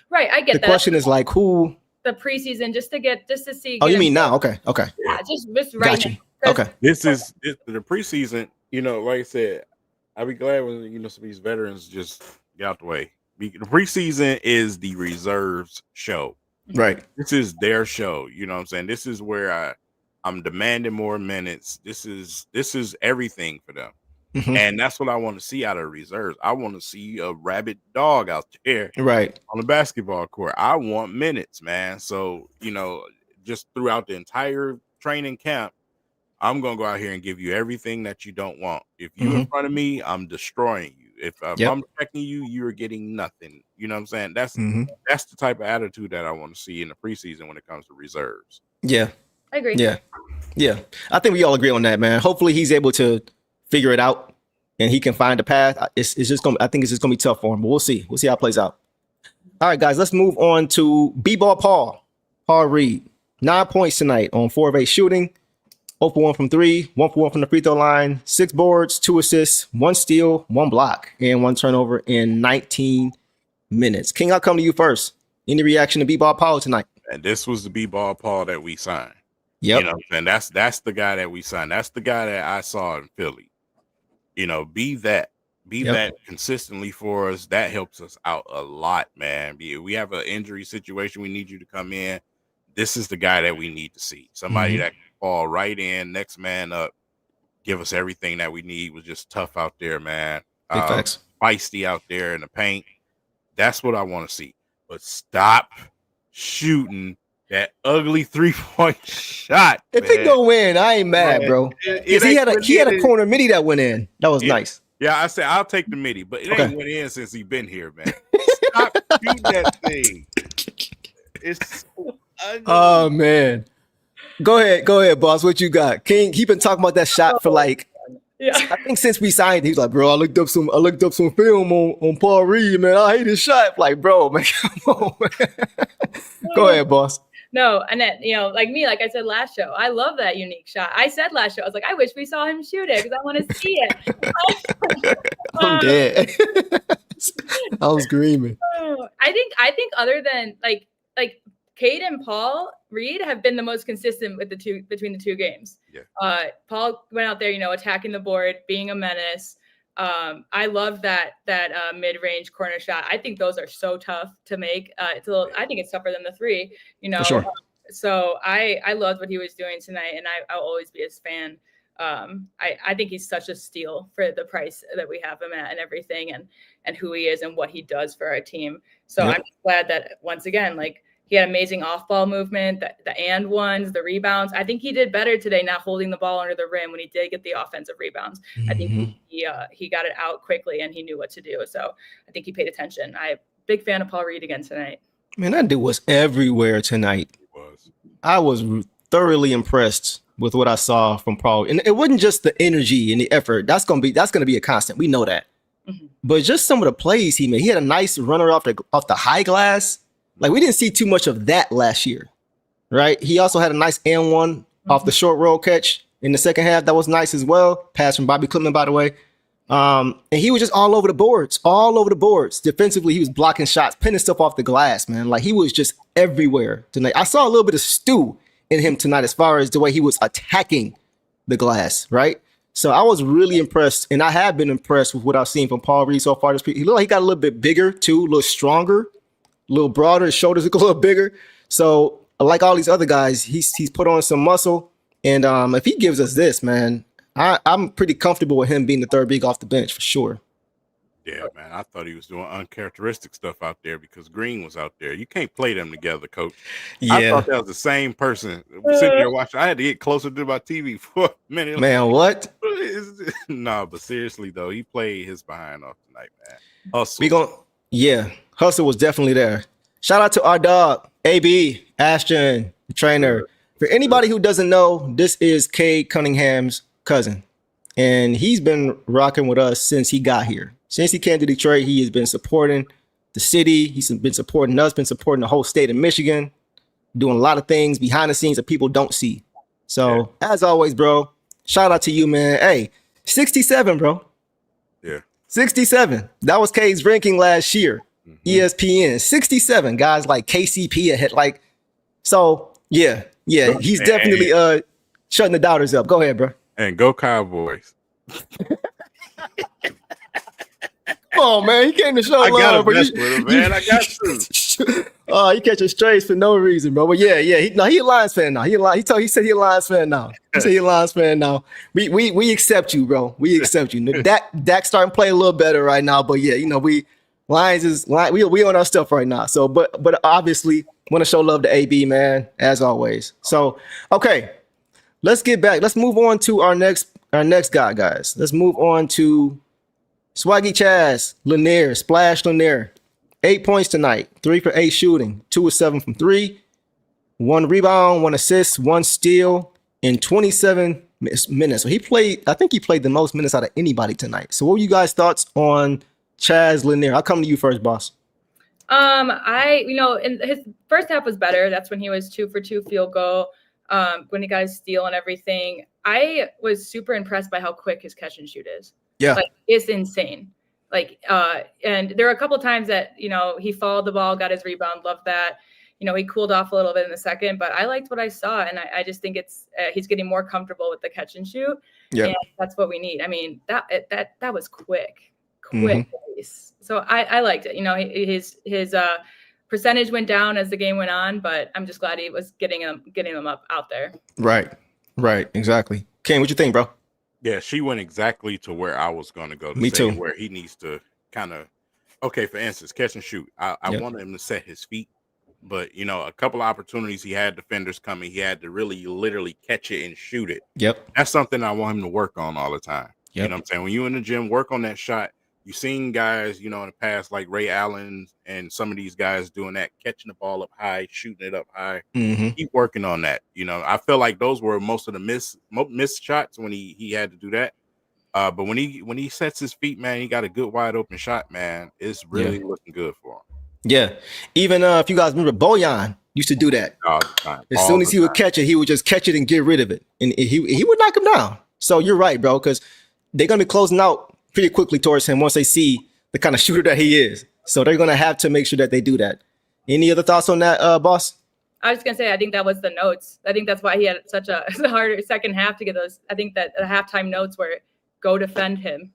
Right, I get that. The question is like, who? The preseason, just to see. Oh, you mean now? Okay. Yeah, just right. Got you. Okay. This is the preseason. Like I said, I'll be glad when some of these veterans just get out the way. The preseason is the reserves show. Right. This is their show. You know what I'm saying? This is where I'm demanding more minutes. This is everything for them. And that's what I want to see out of reserves. I want to see a rabid dog out there, right, on the basketball court. I want minutes, man. So, just throughout the entire training camp, I'm going to go out here and give you everything that you don't want. If you're in front of me, I'm destroying you. If I'm checking you, you're getting nothing. You know what I'm saying? That's the type of attitude that I want to see in the preseason when it comes to reserves. Yeah. I agree. Yeah. I think we all agree on that, man. Hopefully he's able to figure it out and he can find a path. I think it's just gonna be tough for him, but we'll see how it plays out. All right, guys, let's move on to B-ball Paul Reed. 9 points tonight on 4 of 8 shooting, 0 for 1 from 3, 1 for 1 from the free throw line, 6 boards, 2 assists, 1 steal, 1 block, and 1 turnover in 19 minutes. King, I'll come to you first. Any reaction to B-ball Paul tonight? And this was the B-ball Paul that we signed. Yep. And that's the guy that we signed. That's the guy that I saw in Philly. Be that consistently for us. That helps us out a lot, man. We have an injury situation. We need you to come in. This is the guy that we need to see. Somebody that can fall right in, next man up, give us everything that we need. Was just tough out there, man. Big facts. Feisty out there in the paint. That's what I want to see. But stop shooting that ugly 3-point shot. If it go in, I ain't mad, bro. He had a corner midi that went in. That was nice. Yeah, I said I'll take the midi, but it ain't went in since he been here, man. Stop shooting that thing. It's so ugly. Oh man. Go ahead, boss. What you got? King, he been talking about that shot for I think since we signed, he's like, bro, I looked up some film on Paul Reed, man. I hate his shot. Like, bro, man, come on, man. Go ahead, boss. No, and then, like I said last show, I love that unique shot. I said last show, I was like, I wish we saw him shoot it because I want to see it. I'm dead. I was screaming. I think other than like Cade and Paul Reed have been the most consistent with between the two games. Yeah. Paul went out there, attacking the board, being a menace. I love that mid-range corner shot. I think those are so tough to make. I think it's tougher than the 3, For sure. So I loved what he was doing tonight, and I'll always be his fan. I think he's such a steal for the price that we have him at and everything, and who he is and what he does for our team. So I'm glad that once again, he had amazing off-ball movement, the and ones, the rebounds. I think he did better today not holding the ball under the rim when he did get the offensive rebounds. I think he got it out quickly and he knew what to do. So I think he paid attention. I'm a big fan of Paul Reed again tonight. Man, that dude was everywhere tonight. I was thoroughly impressed with what I saw from Paul. And it wasn't just the energy and the effort. That's gonna be a constant. We know that. But just some of the plays he made. He had a nice runner off the high glass. We didn't see too much of that last year, right? He also had a nice and one off the short roll catch in the second half. That was nice as well. Pass from Bobby Clipman, by the way. And he was just all over the boards. Defensively, he was blocking shots, pinning stuff off the glass, man. He was just everywhere tonight. I saw a little bit of Stu in him tonight as far as the way he was attacking the glass, right? So I was really impressed, and I have been impressed with what I've seen from Paul Reed so far. He looked like he got a little bit bigger too, a little stronger, a little broader. His shoulders look a little bigger. So like all these other guys, he's put on some muscle. And if he gives us this, man, I'm pretty comfortable with him being the third big off the bench for sure. Yeah, man. I thought he was doing uncharacteristic stuff out there because Green was out there. You can't play them together, coach. I thought that was the same person sitting there watching. I had to get closer to my TV for a minute. Man, what? No, but seriously though, he played his behind off tonight, man. Hustle. Hustle was definitely there. Shout out to our dog, AB, Ashton, the trainer. For anybody who doesn't know, this is Cade Cunningham's cousin. And he's been rocking with us since he got here. Since he came to Detroit, he has been supporting the city. He's been supporting us, been supporting the whole state of Michigan, doing a lot of things behind the scenes that people don't see. So, as always, bro, shout out to you, man. Hey, 67, bro. Yeah. 67. That was Cade's ranking last year. ESPN. 67. Guys like KCP ahead. He's definitely shutting the doubters up. Go ahead, bro. And go Cowboys. Come on, man. He came to show love. I gotta mess with him, man. I got to. You catching strays for no reason, bro. But he a Lions fan now. He said he a Lions fan now. He said he a Lions fan now. We accept you, bro. We accept you. Dak starting to play a little better right now. But we on our stuff right now. So, but obviously want to show love to AB, man, as always. So, okay, let's get back. Let's move on to our next guy, guys. Let's move on to Swaggy Chaz Lanier, Splash Lanier. 8 points tonight, 3 for 8 shooting, 2 of 7 from 3, 1 rebound, 1 assist, 1 steal in 27 minutes. So I think he played the most minutes out of anybody tonight. So what were you guys' thoughts on Chaz Lanier? I'll come to you first, boss. In his first half was better. That's when he was 2 for 2 field goal. When he got his steal and everything. I was super impressed by how quick his catch and shoot is. Yeah. Like, it's insane. And there were a couple of times that, he followed the ball, got his rebound, loved that. He cooled off a little bit in the second, but I liked what I saw. And I just think it's, he's getting more comfortable with the catch and shoot. Yeah. And that's what we need. I mean, that was quick pace. So I liked it. His percentage went down as the game went on, but I'm just glad he was getting them up out there. Right. Exactly. Ken, what you think, bro? Yeah, she went exactly to where I was going to go. Me too. Where he needs to kind of, for instance, catch and shoot. I wanted him to set his feet, but, a couple of opportunities he had defenders coming. He had to really literally catch it and shoot it. Yep. That's something I want him to work on all the time. Yep. You know what I'm saying? When you're in the gym, work on that shot. You've seen guys, in the past, like Ray Allen and some of these guys doing that, catching the ball up high, shooting it up high. Mm-hmm. Keep working on that. I feel like those were most of the missed shots when he had to do that. But when he sets his feet, man, he got a good wide open shot, man. It's really looking good for him. Yeah. Even if you guys remember, Bojan used to do that. All the time. As soon as he would catch it, he would just catch it and get rid of it. And he would knock him down. So you're right, bro, because they're going to be closing out pretty quickly towards him once they see the kind of shooter that he is. So they're going to have to make sure that they do that. Any other thoughts on that, boss? I was going to say, I think that was the notes. I think that's why he had such a harder second half to get those. I think that the halftime notes were go defend him,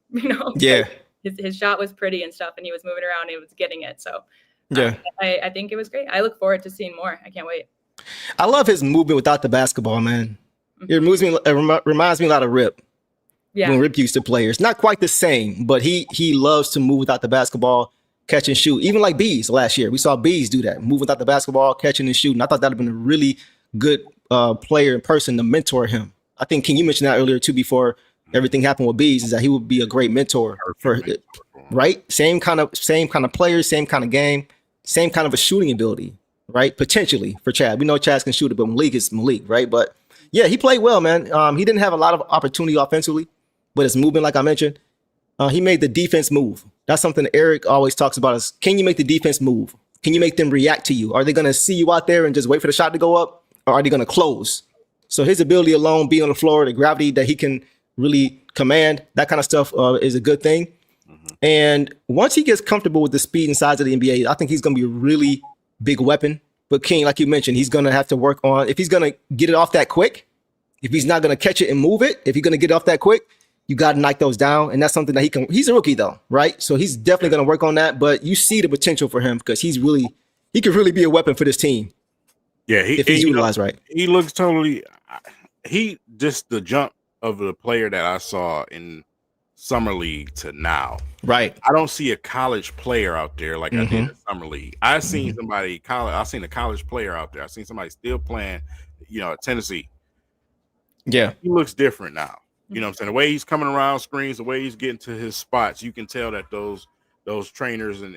Yeah. His shot was pretty and stuff, and he was moving around and he was getting it. So yeah, I think it was great. I look forward to seeing more. I can't wait. I love his movement without the basketball, man. Mm-hmm. It reminds me a lot of Rip. Yeah. When Rip used to play. It's not quite the same, but he loves to move without the basketball, catch and shoot. Even like Bees last year. We saw Bees do that, move without the basketball, catching and shooting. I thought that would have been a really good player in person to mentor him. I think, Ken, you mentioned that earlier too before everything happened with Bees, is that he would be a great mentor for it. Right? Same kind of players, same kind of game, same kind of a shooting ability, right? Potentially for Chad. We know Chad can shoot it, but Malik is Malik, right? But yeah, he played well, man. He didn't have a lot of opportunity offensively, but his movement, like I mentioned, he made the defense move. That's something Eric always talks about is, can you make the defense move? Can you make them react to you? Are they going to see you out there and just wait for the shot to go up? Or are they going to close? So his ability alone, being on the floor, the gravity that he can really command, that kind of stuff is a good thing. Mm-hmm. And once he gets comfortable with the speed and size of the NBA, I think he's going to be a really big weapon. But King, like you mentioned, he's going to have to work on, if he's going to get it off that quick, if he's not going to catch it and move it, if he's going to get it off that quick, you got to knock those down. And that's something that he's a rookie though, right? So he's definitely going to work on that, but you see the potential for him because he could really be a weapon for this team. Yeah. If he's utilized right. He looks totally, just the jump of the player that I saw in summer league to now. Right. I don't see a college player out there like I did in summer league. I seen somebody college. I seen a college player out there. I seen somebody still playing, at Tennessee. Yeah. He looks different now. You know what I'm saying? The way he's coming around screens, the way he's getting to his spots, you can tell that those trainers and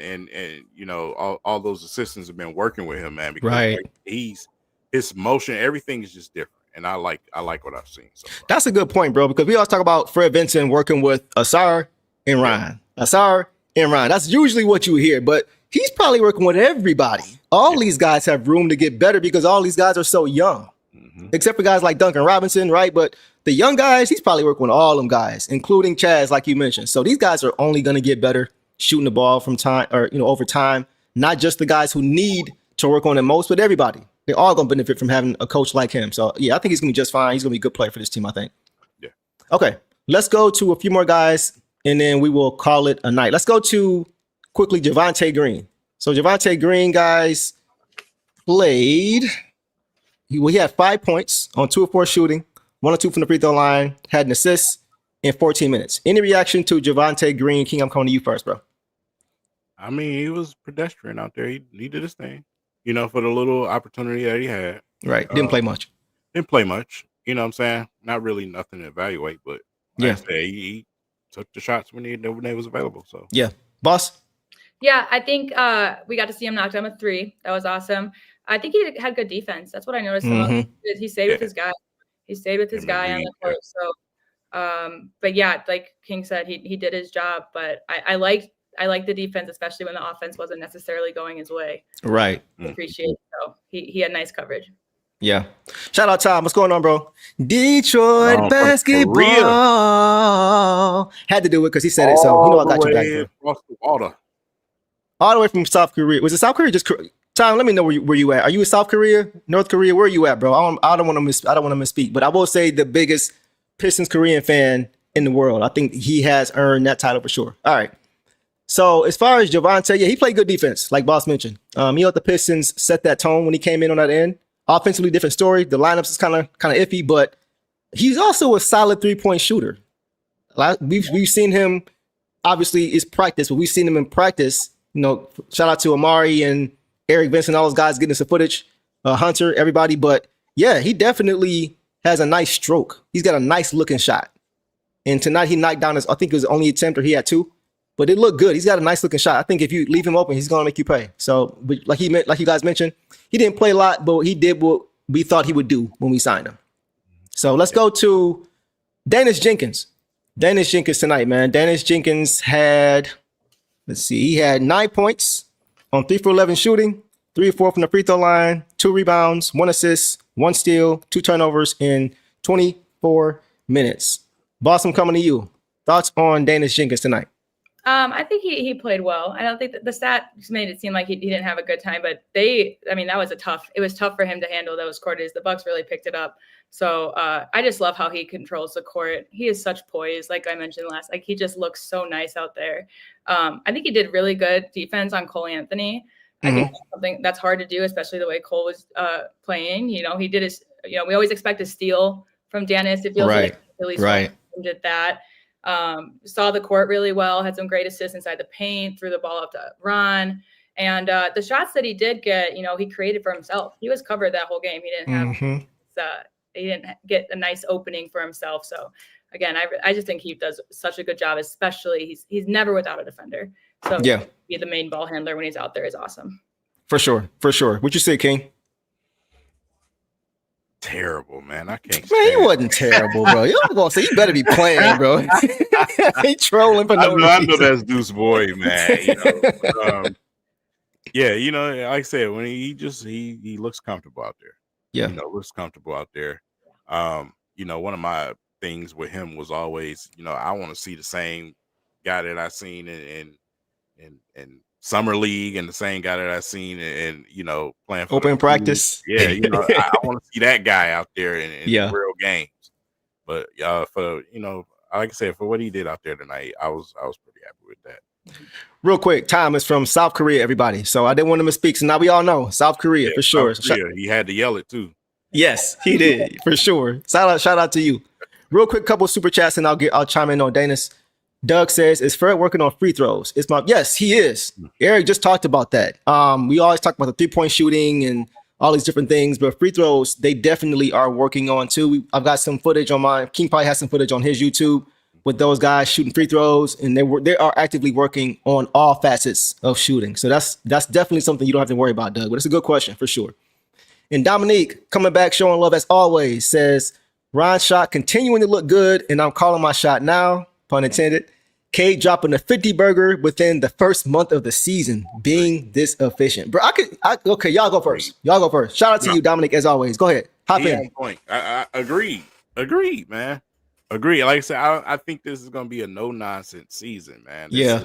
all those assistants have been working with him, man. Because right. His motion, everything is just different. And I like what I've seen so far. That's a good point, bro, because we always talk about Fred Vinson working with Asar and Ryan. Asar and Ryan. That's usually what you hear, but he's probably working with everybody. All these guys have room to get better because all these guys are so young. Except for guys like Duncan Robinson, right? But the young guys, he's probably working with all them guys, including Chaz, like you mentioned. So these guys are only going to get better shooting the ball from time or over time. Not just the guys who need to work on it most, but everybody. They're all going to benefit from having a coach like him. So yeah, I think he's going to be just fine. He's going to be a good player for this team, I think. Yeah. Okay, let's go to a few more guys, and then we will call it a night. Let's go to quickly Javonte Green. So Javonte Green, guys, played. He had 5 points on 2 of 4 shooting, 1 of 2 from the free throw line, had an assist in 14 minutes. Any reaction to Javonte Green? King, I'm coming to you first, bro. I mean, he was pedestrian out there. He did his thing, for the little opportunity that he had. Right. Didn't play much. Didn't play much. You know what I'm saying? Not really nothing to evaluate, but like I said, he took the shots when they was available. So yeah. Boss? Yeah, I think we got to see him knock down a 3. That was awesome. I think he had good defense. That's what I noticed. He stayed with his guy. He stayed with his guy on the court. So, but yeah, like King said, he did his job. But I like the defense, especially when the offense wasn't necessarily going his way. Right. I appreciate it. So he had nice coverage. Yeah. Shout out Tom. What's going on, bro? Detroit basketball. Had to do it because he said it. So I got you back, bro. Across the water. All the way from South Korea. Was it South Korea? Just Tom, let me know where you at. Are you in South Korea, North Korea? Where are you at, bro? I don't want to misspeak, but I will say the biggest Pistons Korean fan in the world. I think he has earned that title for sure. All right. So as far as Javonte, yeah, he played good defense, like Boss mentioned. He let the Pistons set that tone when he came in on that end. Offensively, different story. The lineups is kind of iffy, but he's also a solid 3-point shooter. We've seen him. Obviously, it's practice, but we've seen him in practice. Shout out to Amari and Eric Vincent, all those guys getting some footage, Hunter, everybody. But yeah, he definitely has a nice stroke. He's got a nice looking shot. And tonight he knocked down I think it was the only attempt, or he had 2, but it looked good. He's got a nice looking shot. I think if you leave him open, he's going to make you pay. So, but like you guys mentioned, he didn't play a lot, but he did what we thought he would do when we signed him. So let's go to Dennis Jenkins. Dennis Jenkins tonight, man. Dennis Jenkins had 9 points on 3 for 11 shooting, 3 or 4 from the free throw line, 2 rebounds, 1 assist, 1 steal, 2 turnovers in 24 minutes. Boss, I'm coming to you. Thoughts on Dennis Jenkins tonight? I think he played well. I don't think that the stat made it seem like he didn't have a good time, but it was tough for him to handle those quarters. The Bucks really picked it up. So I just love how he controls the court. He is such poise, like I mentioned last. Like he just looks so nice out there. I think he did really good defense on Cole Anthony. I think that's something that's hard to do, especially the way Cole was playing. He did his. We always expect a steal from Dennis. It feels like really did that. Saw the court really well. Had some great assists inside the paint. Threw the ball up to Ron. And the shots that he did get, he created for himself. He was covered that whole game. He didn't have. He didn't get a nice opening for himself. So again, I just think he does such a good job. Especially he's never without a defender. So be the main ball handler when he's out there is awesome. For sure. What you say, King? Terrible, man. I can't. Man, he wasn't terrible, bro. You're gonna say you better be playing, bro. He trolling for no reason. I know that's Deuce Boy, man. Like I said, when he looks comfortable out there. Yeah, looks comfortable out there. One of my things with him was always, I want to see the same guy that I seen in summer league and the same guy that I seen in playing for open practice. Yeah, I want to see that guy out there in real games. But I like I said, for what he did out there tonight, I was pretty happy with that. Real quick, Tom is from South Korea, everybody. So I didn't want him to speak. So now we all know South Korea for sure. He had to yell it too. Yes, he did for sure. Shout out to you. Real quick, couple super chats, and I'll chime in on Danis. Doug says, "Is Fred working on free throws?" Yes, he is. Eric just talked about that. We always talk about the 3-point shooting and all these different things, but free throws they definitely are working on too. I've got some footage on mine. King probably has some footage on his YouTube with those guys shooting free throws, and they are actively working on all facets of shooting. So that's definitely something you don't have to worry about, Doug. But it's a good question for sure. And Dominique coming back, showing love as always, says Ron's shot continuing to look good, and I'm calling my shot now, pun intended. Cade dropping a 50 burger within the first month of the season, being this efficient. Bro, okay, y'all go first. Shout out to you, Dominic, as always. Go ahead. Hop in. Point. I agreed, man. Agree. Like I said, I think this is going to be a no-nonsense season, man. This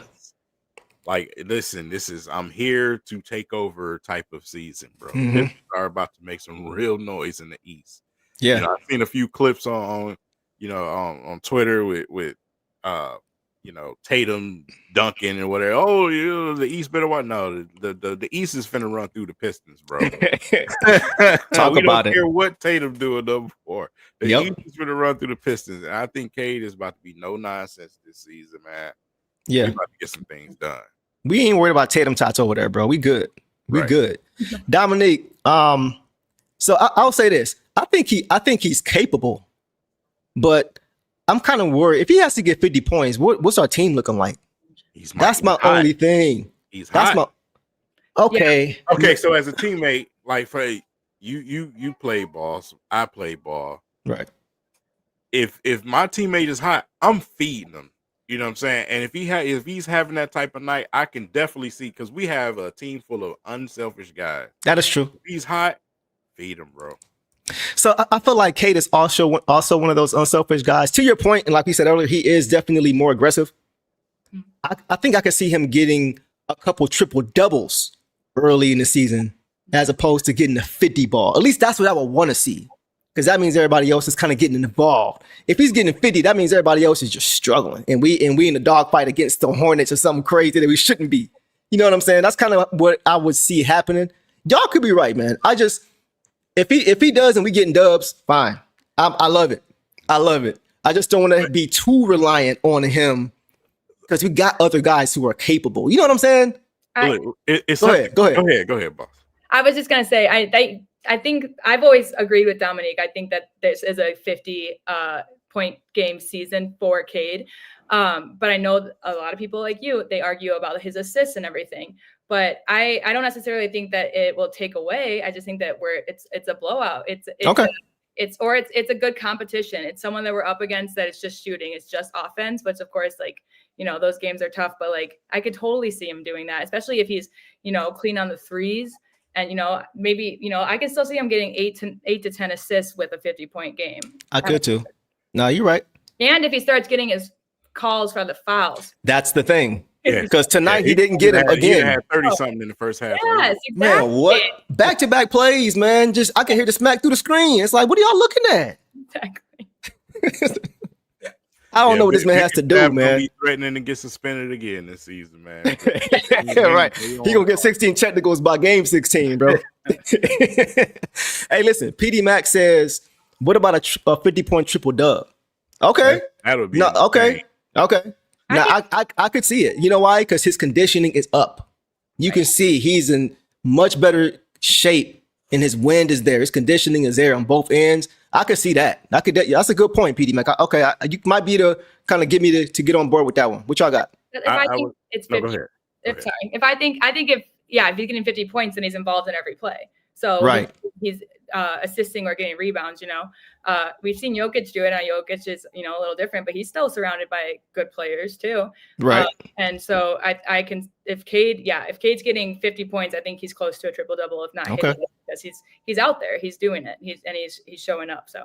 is I'm here to take over type of season, bro. Pistons are about to make some real noise in the East. Yeah. I've seen a few clips on Twitter with Tatum dunking and whatever. Oh, the East better what? No, the East is finna run through the Pistons, bro. Talk we about don't care what Tatum doing them for. The East is finna run through the Pistons, and I think Cade is about to be no nonsense this season, man. Yeah, we about to get some things done. We ain't worried about Tatum tots over there, bro. We good. We good. Dominique. So I'll say this. I think he's capable, but I'm kind of worried if he has to get 50 points. What's our team looking like? That's my only thing. That's my okay. Yeah. Okay, so as a teammate, like for you play ball, so I play ball. Right. If my teammate is hot, I'm feeding him. You know what I'm saying? And if he's having that type of night, I can definitely see because we have a team full of unselfish guys. That is true. If he's hot, feed him, bro. So I feel like Cade is also one of those unselfish guys. To your point, and like we said earlier, he is definitely more aggressive. I think I could see him getting a couple triple doubles early in the season as opposed to getting a 50 ball. At least that's what I would want to see because that means everybody else is kind of getting involved. If he's getting 50, that means everybody else is just struggling. And we in a dogfight against the Hornets or something crazy that we shouldn't be. You know what I'm saying? That's kind of what I would see happening. Y'all could be right, man. If he does and we getting dubs, fine. I love it. I just don't want to be too reliant on him because we got other guys who are capable. You know what I'm saying? Go ahead, boss. I was just gonna say I think I've always agreed with Dominique. I think that this is a 50 point game season for Cade. But I know a lot of people like you, they argue about his assists and everything. But I don't necessarily think that it will take away. I just think that it's a blowout. It's okay. It's a good competition. It's someone that we're up against that it's just shooting. It's just offense. But of course, those games are tough. But I could totally see him doing that, especially if he's, clean on the threes. And, maybe, I can still see him getting 8 to 10 assists with a 50-point game. I could too. No, you're right. And if he starts getting his calls for the fouls. That's the thing. Because tonight he didn't get him again. He had 30-something in the first half. Yes, exactly. Man, what? Back-to-back plays, man. Just I can hear the smack through the screen. It's like, what are y'all looking at? Exactly. I don't know what this man has to do, man. He's threatening to get suspended again this season, man. Yeah, right. He gonna get 16 technicals by game 16, bro. Hey, listen. PD Max says, "What about a 50-point triple dub?" Okay, that would be okay. Now I could see it. You know why? Because his conditioning is up. You can see he's in much better shape, and his wind is there. His conditioning is there on both ends. I could see that. That's a good point, PD Mac. You might be to kind of get me to get on board with that one. What y'all got? If I think it's 50. Go ahead. Sorry. If he's getting 50 points, then he's involved in every play. So right. He's assisting or getting rebounds. We've seen Jokic do it. Now Jokic is a little different, but he's still surrounded by good players too. Right. And so I can if Cade's getting 50 points, I think he's close to a triple double. If not, because he's out there, he's doing it. He's showing up. So.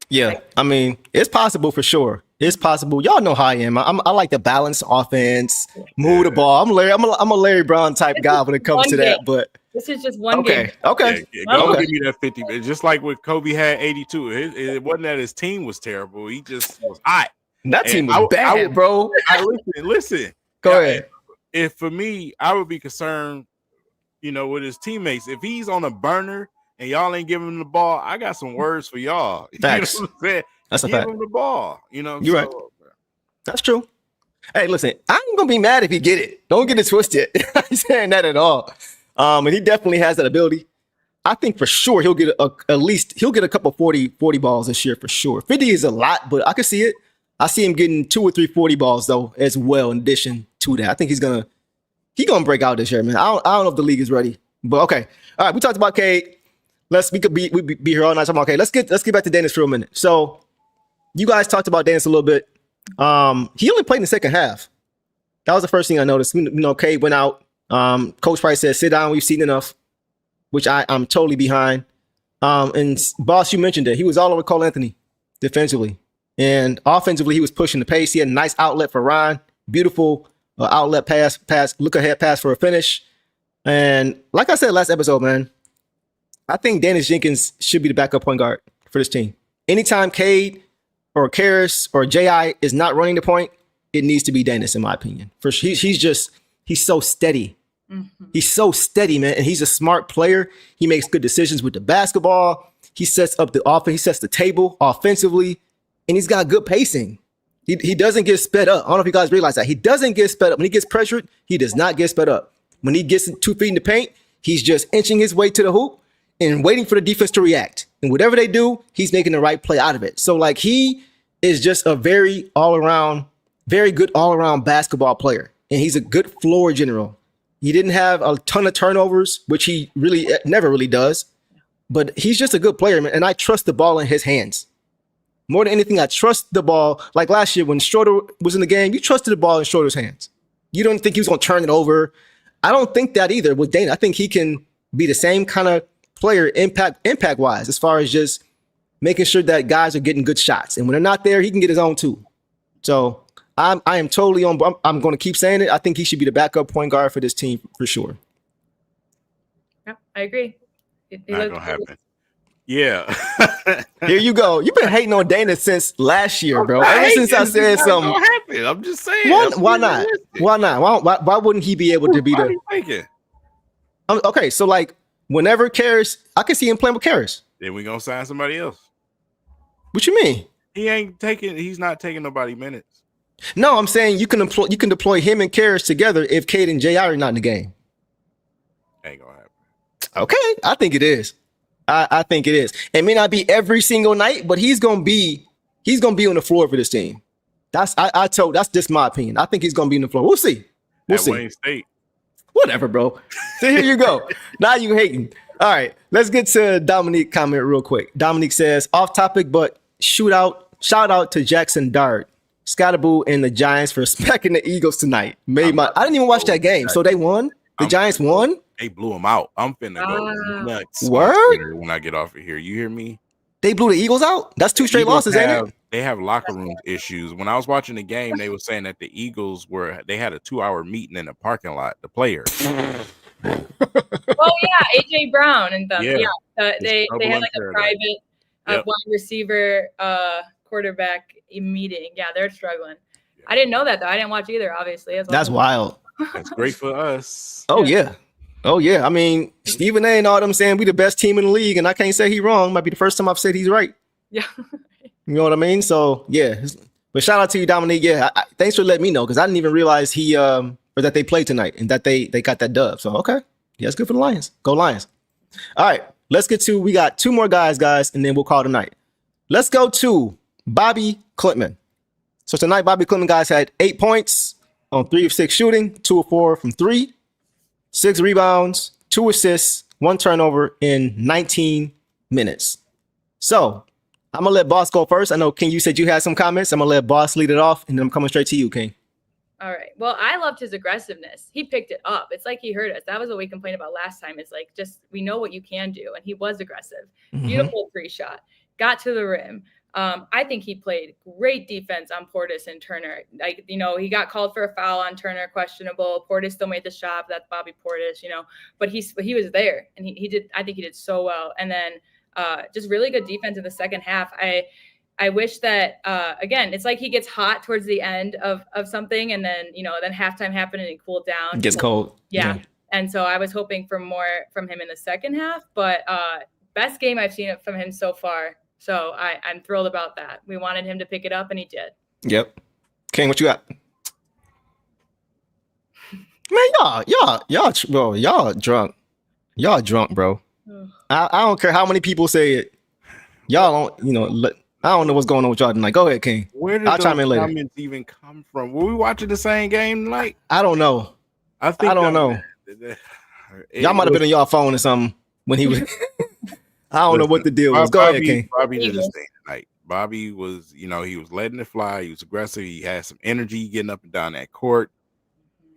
Yeah, I mean, it's possible for sure. It's possible. Y'all know how I am. I like the balanced offense, move the ball. I'm a Larry Brown type guy when it comes to that. But this is just one game. Okay. Go give me that 50. Just like with Kobe had 82. It wasn't that his team was terrible. He just was hot. That team And was bad, bro. Listen. Go ahead. If for me, I would be concerned, with his teammates. If he's on a burner and y'all ain't giving him the ball, I got some words for y'all. Facts. You know what I'm saying? That's a Give fact. him the ball. You're right. That's true. Hey, listen, I'm gonna be mad if he get it. Don't get it twisted. I'm not saying that at all. And he definitely has that ability. I think for sure he'll get at least he'll get a couple 40 balls this year for sure. 50 is a lot, but I can see it. I see him getting 2 or 3 40 balls though as well. In addition to that, I think he's gonna break out this year, man. I don't know if the league is ready, but okay. All right, we talked about Cade. We could be here all night talking about Cade. Let's get back to Dennis for a minute. So you guys talked about Dennis a little bit. He only played in the second half. That was the first thing I noticed. Cade went out. Coach Price said, "Sit down. We've seen enough," which I'm totally behind. And boss, you mentioned it. He was all over Cole Anthony defensively, and offensively he was pushing the pace. He had a nice outlet for Ryan. Beautiful outlet pass, look ahead pass for a finish. And like I said last episode, man, I think Dennis Jenkins should be the backup point guard for this team. Anytime Cade or Karras or J.I. is not running the point, it needs to be Dennis, in my opinion. He's so steady. Mm-hmm. He's so steady, man. And he's a smart player. He makes good decisions with the basketball. He sets up the offense. He sets the table offensively. And he's got good pacing. He doesn't get sped up. I don't know if you guys realize that. He doesn't get sped up. When he gets pressured, he does not get sped up. When he gets 2 feet in the paint, he's just inching his way to the hoop and waiting for the defense to react. And whatever they do, he's making the right play out of it. So, he is just a very good all-around basketball player. And he's a good floor general. He didn't have a ton of turnovers, which he really never really does. But he's just a good player, man. And I trust the ball in his hands. More than anything, I trust the ball. Like last year when Schroeder was in the game, you trusted the ball in Schroeder's hands. You don't think he was going to turn it over. I don't think that either with Dana. I think he can be the same kind of player impact-wise as far as just making sure that guys are getting good shots. And when they're not there, he can get his own too. So I am totally on. I'm going to keep saying it. I think he should be the backup point guard for this team for sure. Yeah, I agree. Not going to happen. Yeah. Here you go. You've been hating on Dana since last year, bro. Ever since I said something. I'm just saying. Why not? Why not? Why wouldn't he be able to be the? Okay, so whenever Karras, I can see him playing with Karras. Then we gonna sign somebody else. What you mean? He's not taking nobody minutes. No, I'm saying you can deploy him and Karras together if Cade and J.I. are not in the game. Ain't gonna happen. Okay, I think it is. I think it is. It may not be every single night, but he's gonna be on the floor for this team. That's just my opinion. I think he's gonna be on the floor. We'll see. We'll see. Wayne State. Whatever, bro. So here you go. Now you hating. All right, let's get to Dominique comment real quick. Dominique says, off topic, but shout out to Jackson Dart, Scottaboo, and the Giants for smacking the Eagles tonight. I didn't even watch that game. So they won? The Giants won? They blew them out. I'm finna go nuts. Word? When I get off of here. You hear me? They blew the Eagles out? That's 2 straight losses, ain't it? They have locker room issues. When I was watching the game, they were saying that the Eagles they had a 2-hour meeting in the parking lot, the players. Well, yeah, AJ Brown and them. Yeah, they had a private wide receiver quarterback meeting. Yeah, they're struggling. Yeah. I didn't know that though. I didn't watch either. Obviously, that's wild. That's great for us. Oh yeah. I mean, Stephen A. and all them saying we the best team in the league, and I can't say he's wrong. Might be the first time I've said he's right. Yeah. You know what I mean? So yeah. But shout out to you, Dominique. Yeah, thanks for letting me know because I didn't even realize or that they played tonight and that they got that dub. So okay, yeah, it's good for the Lions. Go Lions! All right, we got 2 more guys, and then we'll call it a night. Let's go to Bobby Klintman. So tonight, Bobby Klintman guys had 8 points on 3 of 6 shooting, 2 of 4 from 3, 6 rebounds, 2 assists, 1 turnover in 19 minutes. So I'm gonna let Boss go first. I know King, you said you had some comments. I'm gonna let Boss lead it off, and then I'm coming straight to you, King. All right. Well, I loved his aggressiveness. He picked it up. It's like he heard us. That was what we complained about last time. It's like, just, we know what you can do. And he was aggressive. Mm-hmm. Beautiful 3 shot. Got to the rim. I think he played great defense on Portis and Turner. He got called for a foul on Turner, questionable. Portis still made the shot. That's Bobby Portis, but he was there and he did. I think he did so well. And then just really good defense in the second half. I wish that again, it's like he gets hot towards the end of something, and then then halftime happened and he cooled down. It gets cold. Yeah. And so I was hoping for more from him in the second half, but best game I've seen from him so far. So I'm thrilled about that. We wanted him to pick it up, and he did. Yep. King, what you got? Man, y'all drunk. Y'all drunk, bro. I don't care how many people say it. Y'all don't, I don't know what's going on with y'all tonight. Go ahead, King. Where did I'll chime those in later. comments even come from? Were we watching the same game tonight? I don't know. I don't know. Y'all might have been on y'all phone or something when he was. I don't know what the deal was. Go ahead, King. Bobby did his thing tonight. Bobby was, he was letting it fly. He was aggressive. He had some energy getting up and down that court.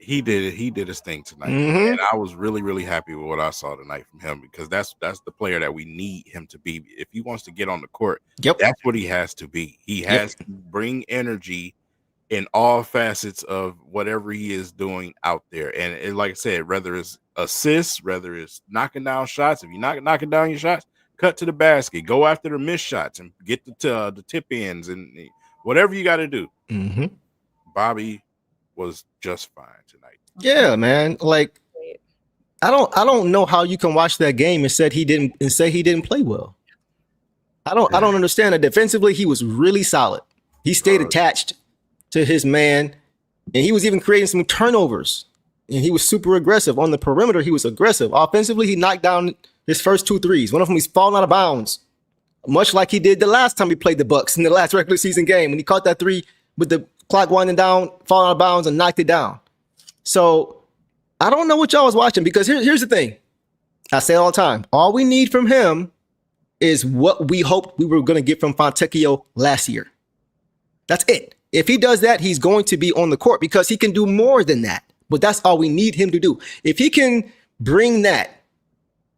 He did his thing tonight, and I was really, really happy with what I saw tonight from him, because that's the player that we need him to be. If he wants to get on the court, that's what he has to be. He has to bring energy in all facets of whatever he is doing out there. And like I said, whether it's assists, whether it's knocking down shots, if you're not knocking down your shots, cut to the basket, go after the missed shots, and get the tip ins, and whatever you got to do. Bobby was just fine tonight. Yeah, man. Like, I don't know how you can watch that game and say he didn't play well. I don't understand it. Defensively, he was really solid. He stayed attached to his man, and he was even creating some turnovers. And he was super aggressive on the perimeter. He was aggressive. Offensively, he knocked down his first 2 threes. One of them, he's falling out of bounds, much like he did the last time he played the Bucks in the last regular season game when he caught that 3 with the clock winding down, falling out of bounds, and knocked it down. So I don't know what y'all was watching, because here's the thing. I say it all the time. All we need from him is what we hoped we were going to get from Fontecchio last year. That's it. If he does that, he's going to be on the court, because he can do more than that. But that's all we need him to do. If he can bring that,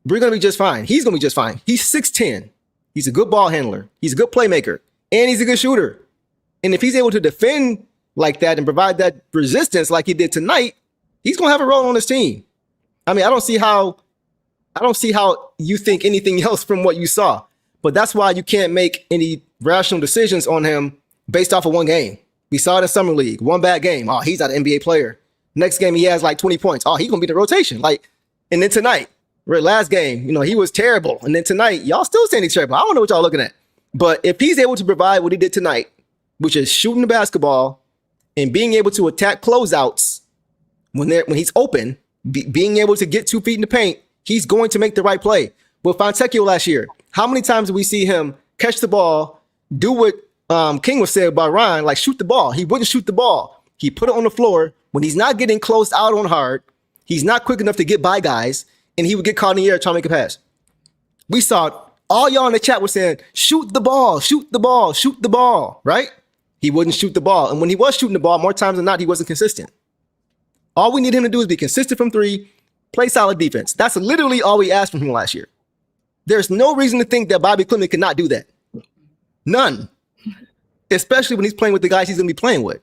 we're going to be just fine. He's going to be just fine. He's 6'10". He's a good ball handler. He's a good playmaker. And he's a good shooter. And if he's able to defend like that and provide that resistance like he did tonight, he's going to have a role on his team. I mean, I don't see how you think anything else from what you saw. But that's why you can't make any rational decisions on him based off of one game. We saw it in Summer League. One bad game. Oh, he's not an NBA player. Next game, he has like 20 points. Oh, he's going to be in the rotation. And then tonight, last game, he was terrible. And then tonight, y'all still saying he's terrible. I don't know what y'all looking at. But if he's able to provide what he did tonight, which is shooting the basketball and being able to attack closeouts when he's open, being able to get 2 feet in the paint, he's going to make the right play. With Fontecchio last year, how many times did we see him catch the ball, do what King was saying about Ryan, like shoot the ball? He wouldn't shoot the ball. He put it on the floor. When he's not getting closed out on hard, he's not quick enough to get by guys, and he would get caught in the air trying to make a pass. We saw all y'all in the chat were saying, shoot the ball, shoot the ball, shoot the ball, right? He wouldn't shoot the ball. And when he was shooting the ball, more times than not, he wasn't consistent. All we need him to do is be consistent from 3, play solid defense. That's literally all we asked from him last year. There's no reason to think that Bobby Clement cannot do that. None. Especially when he's playing with the guys he's going to be playing with.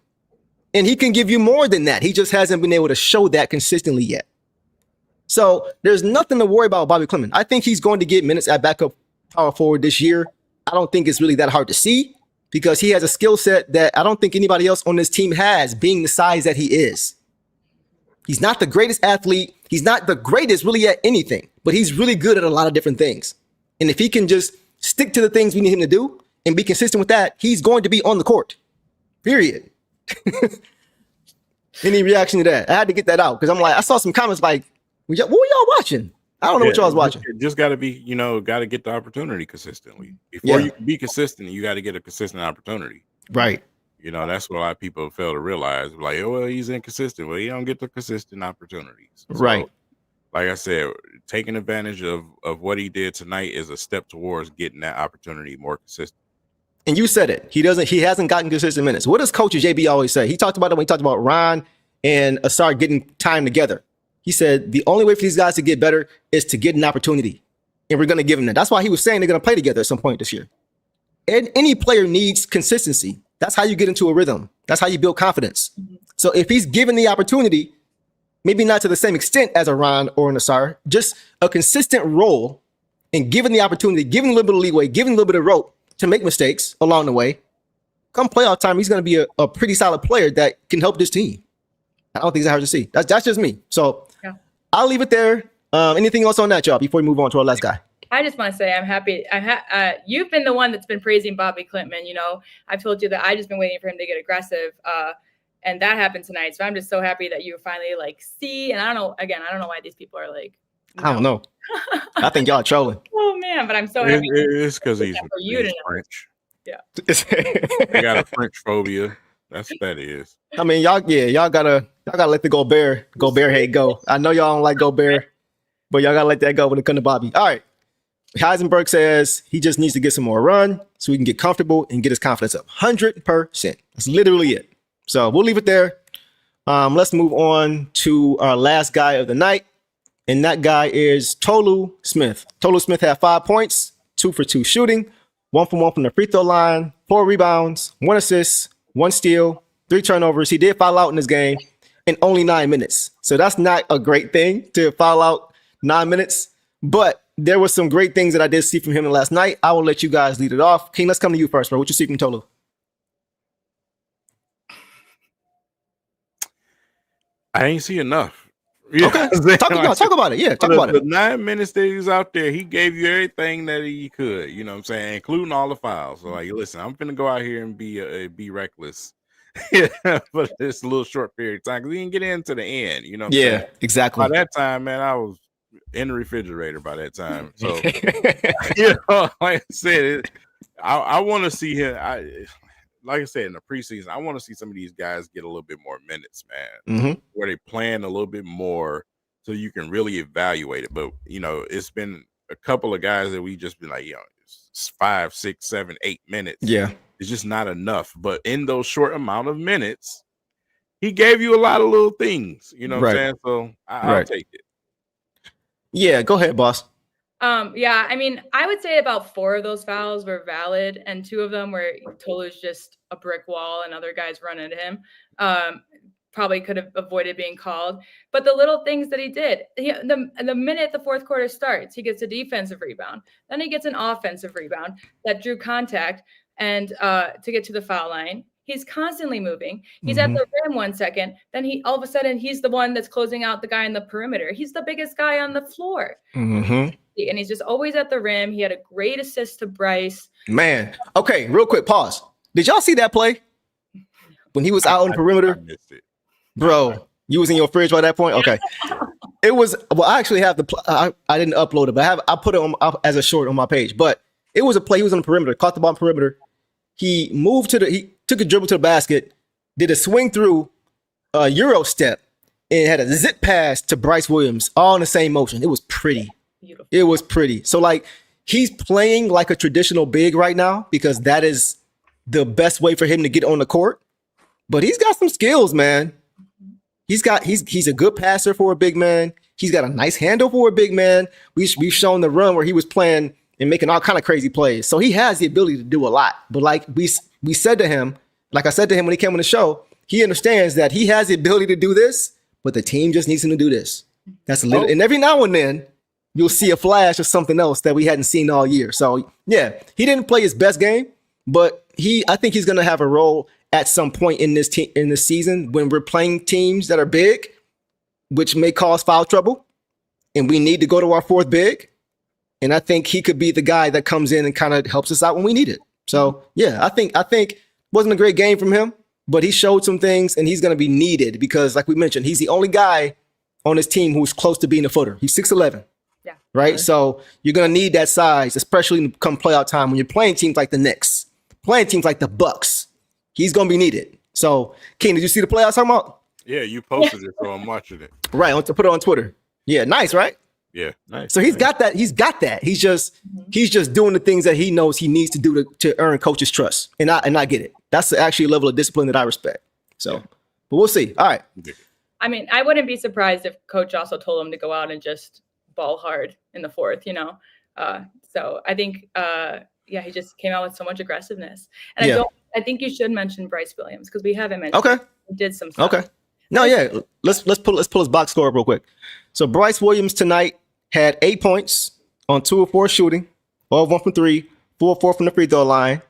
And he can give you more than that. He just hasn't been able to show that consistently yet. So there's nothing to worry about with Bobby Clement. I think he's going to get minutes at backup power forward this year. I don't think it's really that hard to see, because he has a skill set that I don't think anybody else on this team has, being the size that he is. He's not the greatest athlete. He's not the greatest really at anything, but he's really good at a lot of different things. And if he can just stick to the things we need him to do and be consistent with that, he's going to be on the court. Period. Any reaction to that? I had to get that out, because I'm like, I saw some comments like, what were y'all watching? I don't know what y'all was watching. Just got to be, got to get the opportunity consistently. Before you can be consistent, you got to get a consistent opportunity. Right. That's what a lot of people fail to realize. Like, oh, well, he's inconsistent. Well, he don't get the consistent opportunities. So, right. Like I said, taking advantage of what he did tonight is a step towards getting that opportunity more consistent. And you said it. He hasn't gotten consistent minutes. What does Coach JB always say? He talked about it when he talked about Ron and Asar getting time together. He said the only way for these guys to get better is to get an opportunity. And we're going to give them that. That's why he was saying they're going to play together at some point this year. And any player needs consistency. That's how you get into a rhythm. That's how you build confidence. So if he's given the opportunity, maybe not to the same extent as a Ron or an Asar, just a consistent role and given the opportunity, given a little bit of leeway, given a little bit of rope, to make mistakes along the way. Come playoff time, he's going to be a pretty solid player that can help this team. I don't think it's hard to see. That's just me. So I'll leave it there. Anything else on that, y'all, before we move on to our last guy? I just want to say I'm happy. You've been the one that's been praising Bobby Klintman. You know, I've told you that I just been waiting for him to get aggressive, and that happened tonight. So I'm just so happy that you finally see. And I don't know why these people are like. I don't know. I think y'all are trolling. Oh man, but I'm so happy. It's because he's French. Yeah, they got a French phobia. That's what that is. I mean, y'all gotta let the Gobert hate go. I know y'all don't like Gobert, but y'all gotta let that go when it comes to Bobby. All right. Heisenberg says he just needs to get some more run so he can get comfortable and get his confidence up. 100%. That's literally it. So we'll leave it there. Let's move on to our last guy of the night. And that guy is Tolu Smith. Tolu Smith had 5 points, 2 for 2 shooting, 1 for 1 from the free throw line, 4 rebounds, 1 assist, 1 steal, 3 turnovers. He did foul out in this game in only 9 minutes. So that's not a great thing to foul out 9 minutes. But there were some great things that I did see from him last night. I will let you guys lead it off. King, let's come to you first, bro. What you see from Tolu? I ain't see enough. Okay. Talk about it. Yeah, talk about it. The 9 minutes that he was out there, he gave you everything that he could, you know what I'm saying, including all the fouls. So, like, listen, I'm finna go out here and be reckless for this little short period of time because he didn't get into the end, you know what I'm saying? Exactly. By that time, man, I was in the refrigerator by that time. So, you know, like I said, I want to see him. Like I said, in the preseason, I want to see some of these guys get a little bit more minutes, man, where they playing a little bit more so you can really evaluate it. But, you know, it's been a couple of guys that we just been like, you know, it's 5, 6, 7, 8 minutes. Yeah. It's just not enough. But in those short amount of minutes, he gave you a lot of little things, you know what I'm saying? So I'll take it. Yeah, go ahead, boss. I mean, I would say about 4 of those fouls were valid, and 2 of them where Tolu's just a brick wall and other guys run into him. Probably could have avoided being called. But the little things that he did, the minute the fourth quarter starts, he gets a defensive rebound. Then he gets an offensive rebound that drew contact and to get to the foul line. He's constantly moving. He's at the rim 1 second. Then all of a sudden, he's the one that's closing out the guy in the perimeter. He's the biggest guy on the floor. And he's just always at the rim. He had a great assist to Bryce. Man. Okay, real quick, pause. Did y'all see that play? When he was out on the perimeter? I missed it. Bro, you was in your fridge by that point? Okay. It was, well, I actually have I didn't upload it, but I put it as a short on my page. But it was a play. He was on the perimeter, caught the ball on the perimeter. He took a dribble to the basket, did a swing through a Euro step, and had a zip pass to Bryce Williams all in the same motion. It was pretty. Beautiful. It was pretty. So, like, he's playing like a traditional big right now because that is the best way for him to get on the court. But he's got some skills, man. He's a good passer for a big man. He's got a nice handle for a big man. We've shown the run where he was playing and making all kind of crazy plays. So he has the ability to do a lot. But like we said to him, like I said to him when he came on the show, he understands that he has the ability to do this, but the team just needs him to do this. That's a little, and every now and then you'll see a flash of something else that we hadn't seen all year. So yeah, he didn't play his best game, but I think he's going to have a role at some point in this season when we're playing teams that are big, which may cause foul trouble, and we need to go to our fourth big. And I think he could be the guy that comes in and kind of helps us out when we need it. So yeah, I think wasn't a great game from him, but he showed some things, and he's going to be needed because, like we mentioned, he's the only guy on his team who's close to being a footer. He's 6'11". Yeah. Right. So you're going to need that size, especially come playoff time when you're playing teams like the Knicks, playing teams like the Bucks. He's going to be needed. So, King, did you see the playoffs talking about? Yeah, you posted it, so I'm watching it. Right. To put it on Twitter. Yeah. Nice, right? Yeah, nice. So he's got that. He's got that. He's just doing the things that he knows he needs to do to earn coach's trust. And I get it. That's actually a level of discipline that I respect. So, but we'll see. All right. I mean, I wouldn't be surprised if coach also told him to go out and just ball hard in the fourth, you know? So I think, he just came out with so much aggressiveness. And I think you should mention Bryce Williams because we haven't mentioned him. He did some stuff. Okay. No, yeah. Let's pull his box score up real quick. So Bryce Williams tonight had 8 points on 2 of 4 shooting, all 1 from 3, 4-4 from the free throw line,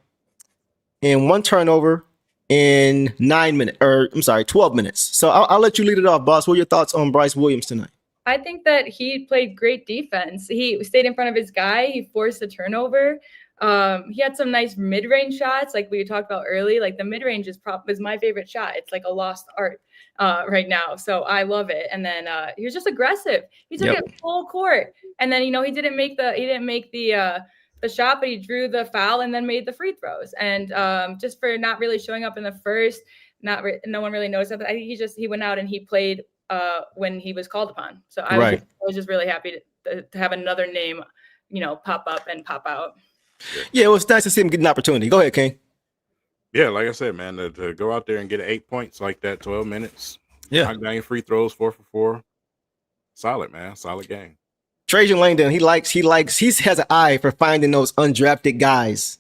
and 1 turnover in 12 minutes. So I'll let you lead it off, boss. What are your thoughts on Bryce Williams tonight? I think that he played great defense. He stayed in front of his guy. He forced a turnover. He had some nice mid-range shots, like we talked about early. Like the mid-range is my favorite shot. It's like a lost art right now. So I love it. And then he was just aggressive. He took it full court. And then, he didn't make the shot, but he drew the foul and then made the free throws. And just for not really showing up in the first, no one really noticed that. I think he went out and he played when he was called upon. So I was just really happy to have another name, pop up and pop out. Yeah, it was nice to see him get an opportunity. Go ahead, King. Yeah, like I said, man, to go out there and get 8 points like that, 12 minutes. Yeah. Knock down free throws, 4 for 4. Solid, man. Solid game. Trajan Langdon, he has an eye for finding those undrafted guys,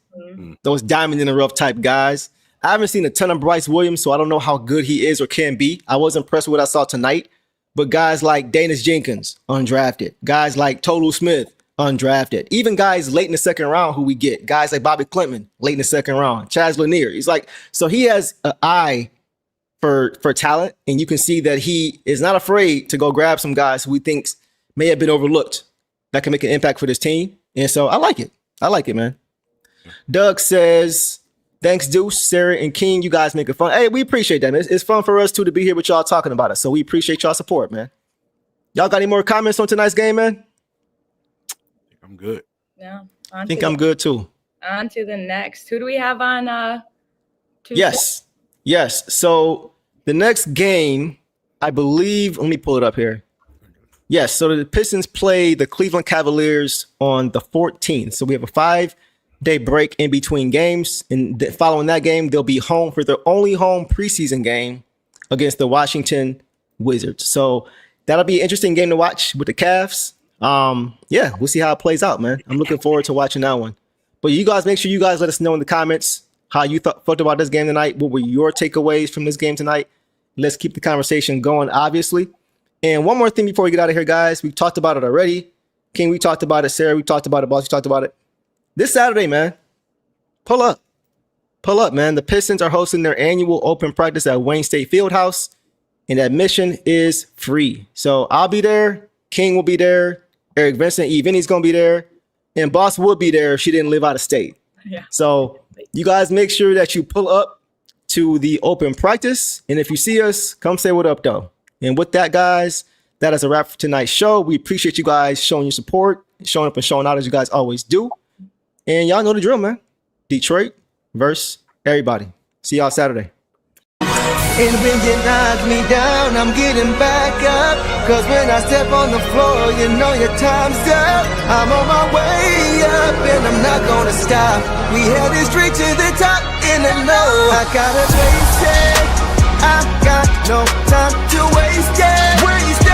those diamond in the rough type guys. I haven't seen a ton of Bryce Williams, so I don't know how good he is or can be. I was impressed with what I saw tonight, but guys like Danis Jenkins, undrafted. Guys like Tolu Smith, undrafted. Even guys late in the second round who we get. Guys like Bobby Clinton, late in the second round. Chaz Lanier. So he has an eye for talent, and you can see that he is not afraid to go grab some guys who he thinks may have been overlooked that can make an impact for this team. And so I like it. I like it, man. Doug says, thanks, Deuce, Sarah, and King. You guys make it fun. Hey, we appreciate that, man. It's fun for us, too, to be here with y'all talking about it. So we appreciate y'all support, man. Y'all got any more comments on tonight's game, man? I'm good. Yeah. I think I'm good, too. On to the next. Who do we have on Tuesday? Yes. So the next game, I believe, let me pull it up here. Yes, so the Pistons play the Cleveland Cavaliers on the 14th. So we have a 5-day break in between games. And following that game, they'll be home for their only home preseason game against the Washington Wizards. So that'll be an interesting game to watch with the Cavs. We'll see how it plays out, man. I'm looking forward to watching that one. But you guys, make sure you guys let us know in the comments how you felt about this game tonight. What were your takeaways from this game tonight? Let's keep the conversation going, obviously. And one more thing before we get out of here, guys. We talked about it already. King, we talked about it. Sarah, we talked about it. Boss, we talked about it. This Saturday, man, pull up. Pull up, man. The Pistons are hosting their annual open practice at Wayne State Fieldhouse, and admission is free. So I'll be there. King will be there. Eric Vincent, Vinny's going to be there. And Boss would be there if she didn't live out of state. Yeah. So you guys make sure that you pull up to the open practice. And if you see us, come say what up, though. And with that, guys, that is a wrap for tonight's show. We appreciate you guys showing your support, showing up and showing out as you guys always do. And y'all know the drill, man. Detroit versus everybody. See y'all Saturday. And when you knock me down, I'm getting back up. Cause when I step on the floor, you know your time's up. I'm on my way up and I'm not gonna stop. We headed straight to the top in the know. I gotta chase it. I got no time to waste it.